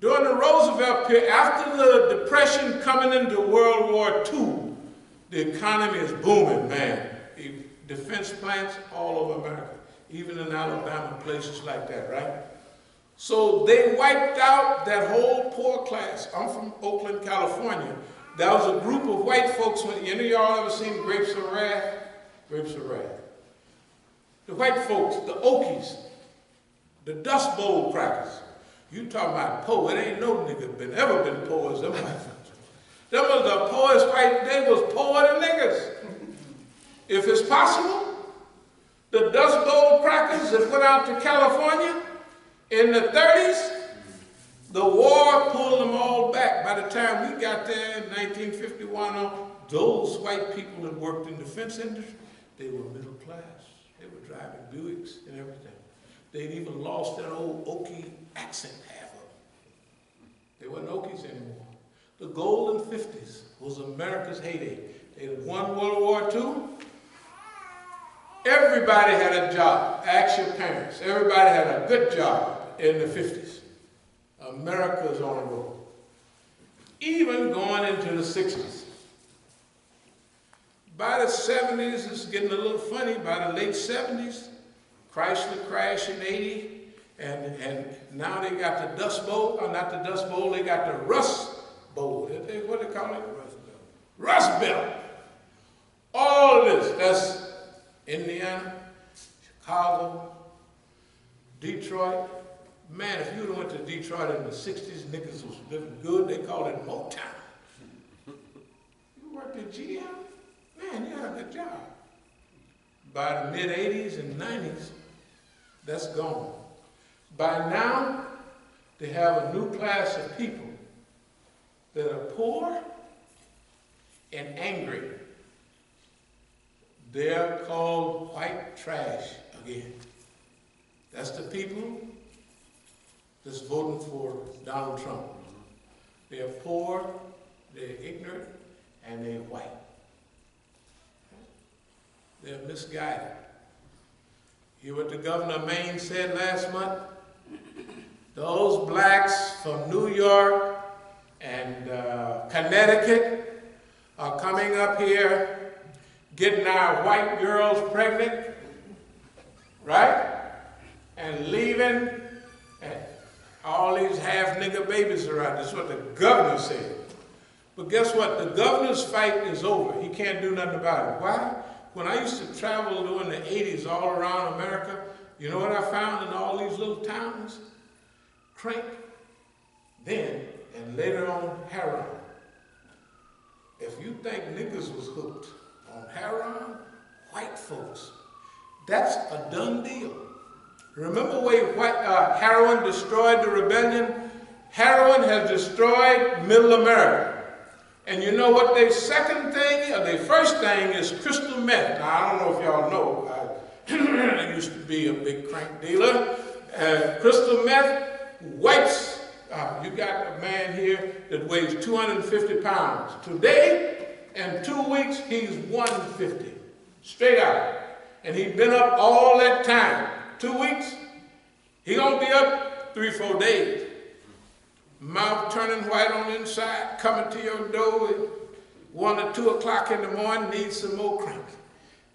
During the Roosevelt period, after the Depression coming into World War II, the economy is booming, man. Defense plants all over America, even in Alabama, places like that, right? So they wiped out that whole poor class. I'm from Oakland, California. There was a group of white folks, any of y'all ever seen Grapes of Wrath? Grapes of Wrath. The white folks, the Okies, the Dust Bowl crackers. You talking about poor, it ain't no nigga ever been poor as them white folks. Them was the poorest white, they was poor than niggas. If it's possible, the Dust Bowl crackers that went out to California in the 30s, the war pulled them all back. By the time we got there in 1951, those white people that worked in the defense industry, they were middle class. They were driving Buicks and everything. They'd even lost their old Okie accent, half of them. They weren't Okies anymore. The golden 50s was America's heyday. They had won World War II. Everybody had a job. Ask your parents. Everybody had a good job in the 50s. America's on a roll. Even going into the 60s. By the 70s, it's getting a little funny. By the late 70s, Chrysler crashed in 80, and now they got the Dust Bowl, or not the Dust Bowl, they got the Rust Bowl. What do they call it? Rust Belt. Rust Belt. All of this, that's Indiana, Chicago, Detroit. Man, if you would have went to Detroit in the 60s, niggas was living good. They called it Motown. You worked at GM? Man, you had a good job. By the mid-80s and 90s, that's gone. By now, they have a new class of people that are poor and angry. They're called white trash again. That's the people that's voting for Donald Trump. They're poor, they're ignorant, and they're white. They're misguided. Hear what the governor of Maine said last month? Those blacks from New York and Connecticut are coming up here, getting our white girls pregnant, right? And leaving and all these half-nigger babies around. That's what the governor said. But guess what? The governor's fight is over. He can't do nothing about it. Why? When I used to travel during the 80s all around America, you know what I found in all these little towns? Crank, then, and later on, heroin. If you think niggas was hooked on heroin, white folks, that's a done deal. Remember the way heroin destroyed the rebellion? Heroin has destroyed middle America. And you know what their second thing, or their first thing is crystal meth. Now, I don't know if y'all know, I used to be a big crank dealer. Crystal meth wipes. You got a man here that weighs 250 pounds. Today, in 2 weeks, he's 150. Straight out. And he's been up all that time. 2 weeks, he gonna be up 3-4 days. Mouth turning white on the inside, coming to your door at 1 or 2 o'clock in the morning, needs some more crank.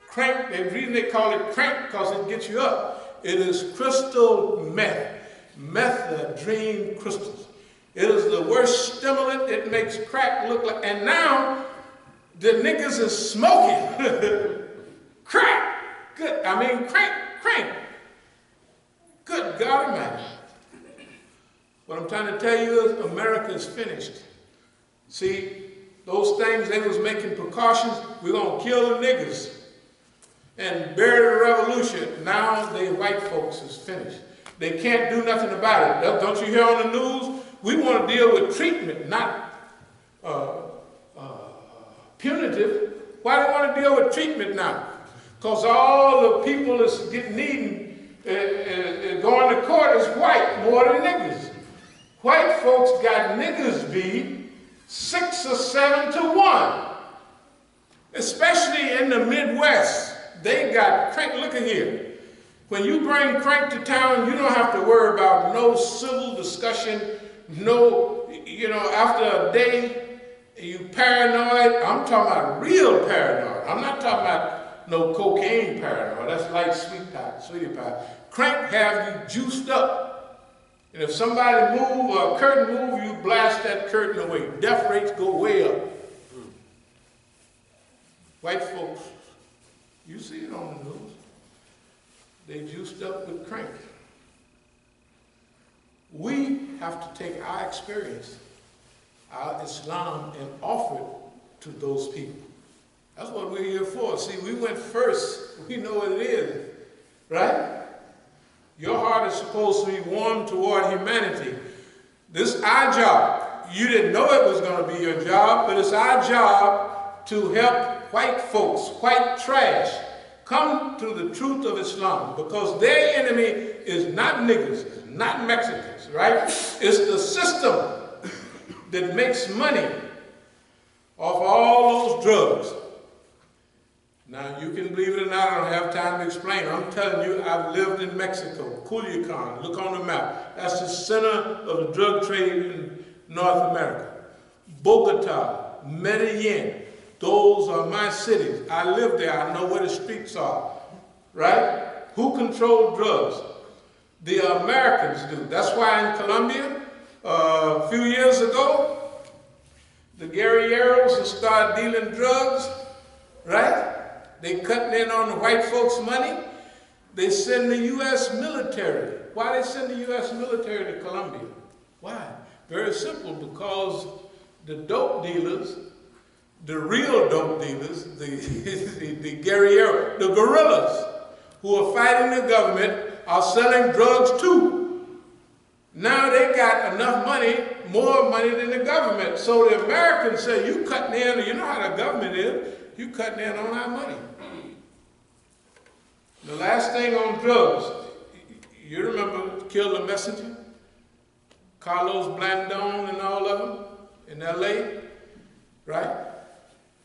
Crank, the reason they call it crank, because it gets you up. It is crystal meth. Methadone crystals. It is the worst stimulant. It makes crack look like, and now the niggas is smoking crack. Good, I mean crank. Good God Almighty. What I'm trying to tell you is America is finished. See, those things they was making precautions, we're gonna kill the niggas and bury the revolution. Now the white folks is finished. They can't do nothing about it. Don't you hear on the news? We want to deal with treatment, not punitive. Why do they want to deal with treatment now? Because all the people that's needing going to court is white more than niggas. White folks got niggas beat 6 or 7 to 1. Especially in the Midwest. They got crank. Look at here. When you bring crank to town, you don't have to worry about no civil discussion, no, after a day, you paranoid. I'm talking about real paranoid. I'm not talking about no cocaine paranoid. That's light sweetie pie. Crank have you juiced up. And if somebody move or a curtain move, you blast that curtain away. Death rates go way up. White folks, you see it on the news. They juiced up with crank. We have to take our experience, our Islam, and offer it to those people. That's what we're here for. See, we went first. We know what it is, right? Your heart is supposed to be warm toward humanity. This is our job. You didn't know it was going to be your job, but it's our job to help white folks, white trash, come to the truth of Islam, because their enemy is not niggas, it's not Mexicans, right? It's the system that makes money off all those drugs. Now, you can believe it or not, I don't have time to explain. I'm telling you, I've lived in Mexico, Culiacan, look on the map. That's the center of the drug trade in North America. Bogota, Medellin, those are my cities. I live there. I know where the streets are, right? Who controls drugs? The Americans do. That's why in Colombia, a few years ago, the guerrilleros started dealing drugs, right? They cutting in on the white folks' money. They send the U.S. military. Why they send the U.S. military to Colombia? Why? Very simple, because the dope dealers, the real dope dealers, the guerrilleros, the guerrillas who are fighting the government are selling drugs too. Now they got enough money, more money than the government. So the Americans say, you cutting in, you know how the government is, you cutting in on our money. The last thing on drugs, you remember Kill the Messenger? Carlos Blandón and all of them in L.A., right?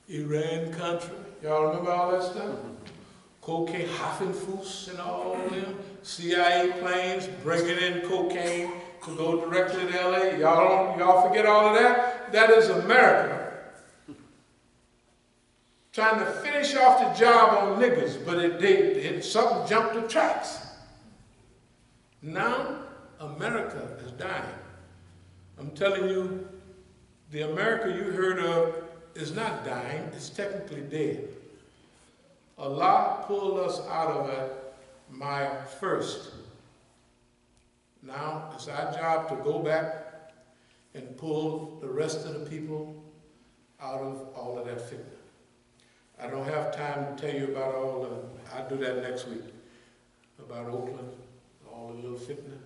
Iran Contra, y'all remember all that stuff? Cocaine, Haffenfuss and all of them. CIA planes bringing in cocaine to go directly to L.A. Y'all forget all of that? That is America. Trying to finish off the job on niggas, but something jumped the tracks. Now, America is dying. I'm telling you, the America you heard of is not dying, it's technically dead. Allah pulled us out of it Maya first. Now it's our job to go back and pull the rest of the people out of all of that fitna. I don't have time to tell you about all of I'll do that next week, about Oakland, all the little fitna.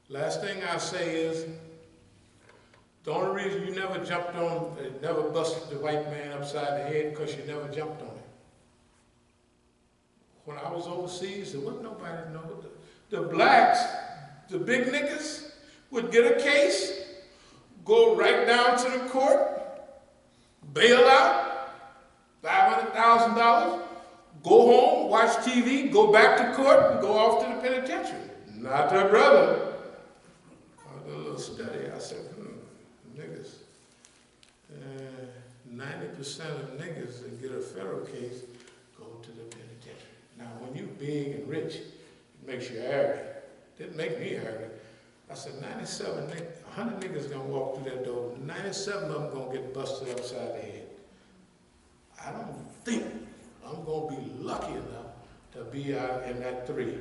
Last thing I say is, The only reason you never jumped on, never busted the white man upside the head because you never jumped on him. When I was overseas, there wasn't nobody to know. The blacks, the big niggas, would get a case, go right down to the court, bail out, $500,000, go home, watch TV, go back to court, and go off to the penitentiary. Not their brother. I did a little study. I said, niggas. 90% of niggas that get a federal case go to the penitentiary. Now, when you big and rich, it makes you arrogant. Didn't make me arrogant. I said, 100 niggas gonna walk through that door. 97 of them gonna get busted upside the head. I don't think I'm gonna be lucky enough to be out in that 3.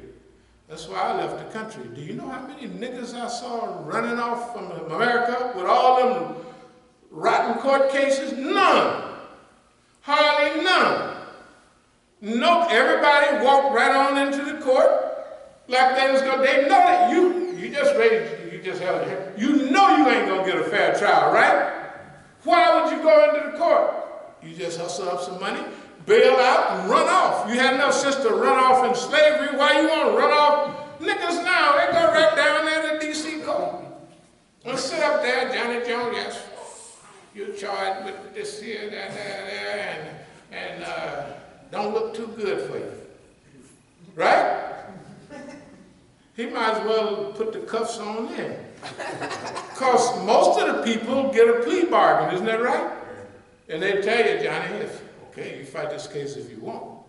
That's why I left the country. Do you know how many niggas I saw running off from America with all them rotten court cases? None. Hardly none. Nope, everybody walked right on into the court like they was gonna, they know that you just ready, you just held your head. You know you ain't gonna get a fair trial, right? Why would you go into the court? You just hustle up some money, bail out, and run off. You had enough sense to run off in slavery. Why you want to run off? Niggas now, they go right down there to D.C. court. And sit up there, Johnny Jones, yes, you're charged with this here, that, there, and don't look too good for you. Right? He might as well put the cuffs on him. Because most of the people get a plea bargain, isn't that right? And they tell you, Johnny, okay, you fight this case if you want.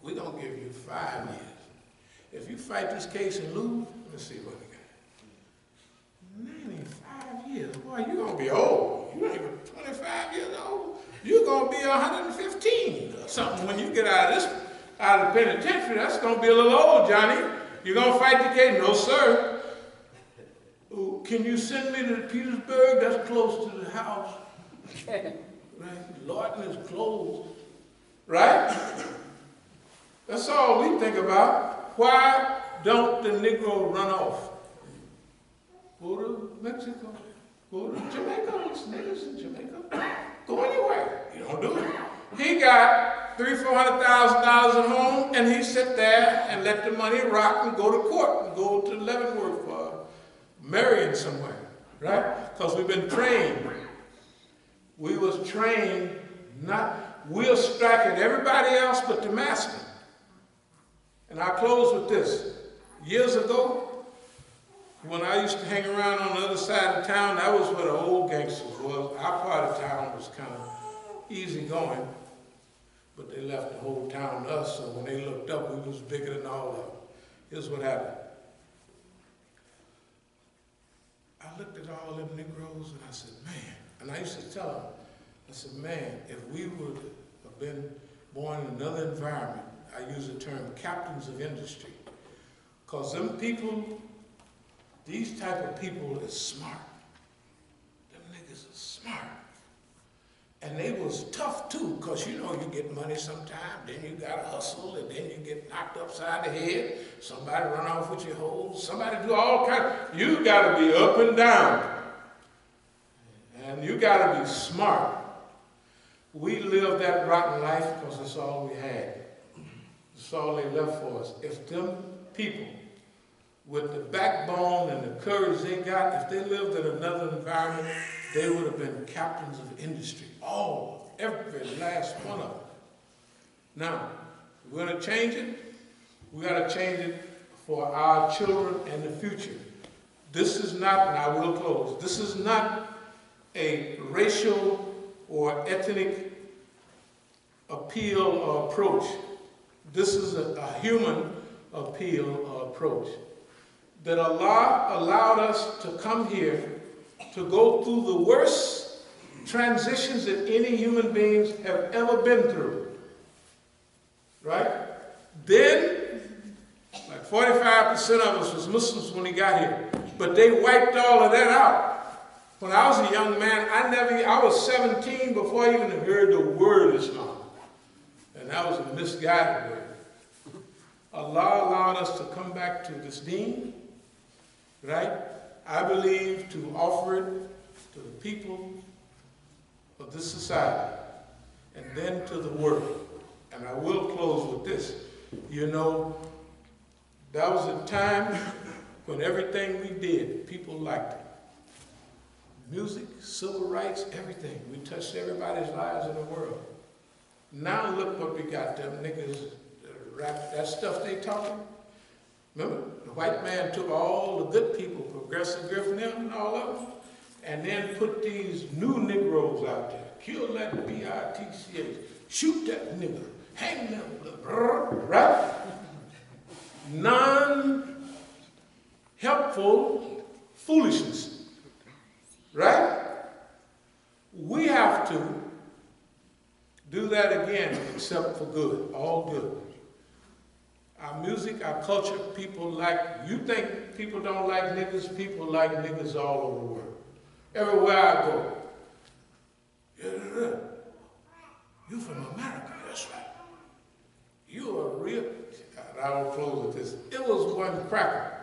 We're going to give you 5 years. If you fight this case and lose, let's see what we got. 95 years. Boy, you're going to be old. You ain't even 25 years old. You're going to be 115 or something when you get out of the penitentiary. That's going to be a little old, Johnny. You're going to fight the case? No, sir. Oh, can you send me to Petersburg? That's close to the house. Right? Lawton is closed. Right? That's all we think about. Why don't the Negro run off? Go to Mexico. Go to Jamaica. It's niggas in Jamaica. Go anywhere. You don't do it. He got $300,000, $400,000 at home, and he sit there and let the money rock and go to court and go to Leavenworth for marrying somewhere. Right? Because we've been trained. We was trained not, we'll strike at everybody else but the master. And I close with this. Years ago, when I used to hang around on the other side of town, that was where the old gangsters was. Our part of town was kind of easy going, but they left the whole town to us, so when they looked up, we was bigger than all of them. Here's what happened. I looked at all them Negroes and I said, man, and I used to tell them, I said, man, if we would have been born in another environment, I use the term captains of industry, because them people, these type of people is smart. Them niggas are smart. And they was tough too, because you know you get money sometime, then you gotta hustle, and then you get knocked upside the head, somebody run off with your hoes, somebody do all kinds. You gotta be up and down. And you gotta be smart. We lived that rotten life because that's all we had. That's all they left for us. If them people with the backbone and the courage they got, if they lived in another environment, they would have been captains of industry. All, every last one of them. Now, we're going to change it. We got to change it for our children and the future. This is not, and I will close, this is not a racial or ethnic appeal or approach. This is a human appeal or approach. That Allah allowed us to come here to go through the worst transitions that any human beings have ever been through. Right? Then, like 45% of us was Muslims when we got here. But they wiped all of that out. When I was a young man, I was 17 before I even heard the word Islam. And that was a misguided word. Allah allowed us to come back to this deen, right? I believe to offer it to the people of this society, and then to the world. And I will close with this. You know, that was a time when everything we did, people liked it. Music, civil rights, everything. We touched everybody's lives in the world. Now look what we got, them niggas rap, that stuff they talking. Remember, the white man took all the good people, Progressive Griffin and all of them, and then put these new Negroes out there. Kill that B-I-T-C-H. Shoot that nigga. Hang them. Right? Non-helpful foolishness. Right? We have to do that again, except for good, all good. Our music, our culture, people like, you think people don't like niggas, people like niggas all over the world. Everywhere I go. You from America, that's right. You are real, I'll close with this. It was one cracker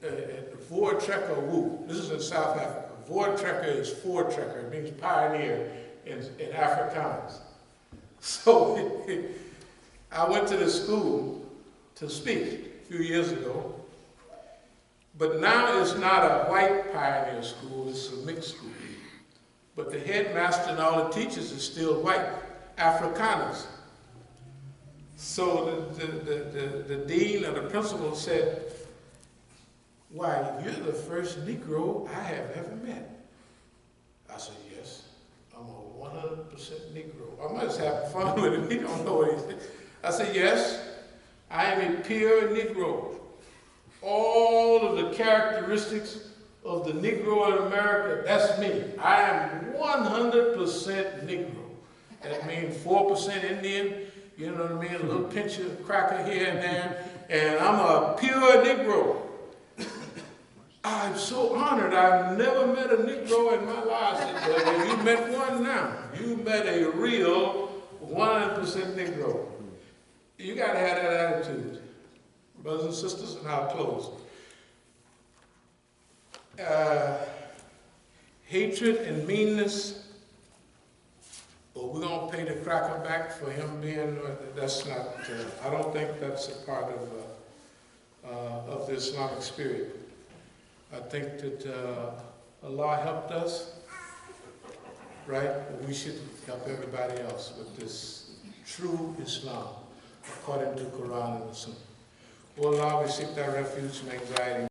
at the Voortrekker Woo. This is in South Africa. Voortrekker is voortrekker, it means pioneer in Afrikaans. So I went to the school to speak a few years ago, but now it's not a white pioneer school, it's a mixed school. But the headmaster and all the teachers are still white, Afrikaners. So the dean or the principal said, "Why, you're the first Negro I have ever met." I said, "Yes, I'm a 100% Negro." I must have fun with him, he don't know what he said. I said, "Yes, I am a pure Negro. All of the characteristics of the Negro in America, that's me. I am 100% Negro. That means 4% Indian, you know what I mean, a little pinch of cracker here and there, and I'm a pure Negro." I'm so honored. I've never met a Negro in my life. I said, "Well, you met one now. You met a real 100% Negro." You got to have that attitude. Brothers and sisters, and I'll close. Hatred and meanness, but we're going to pay the cracker back for him being, that's not, I don't think that's a part of the Islamic spirit. I think that Allah helped us, right? But we should help everybody else with this true Islam, according to Quran and the Sunnah. Oh Allah, we seek thy refuge from anxiety.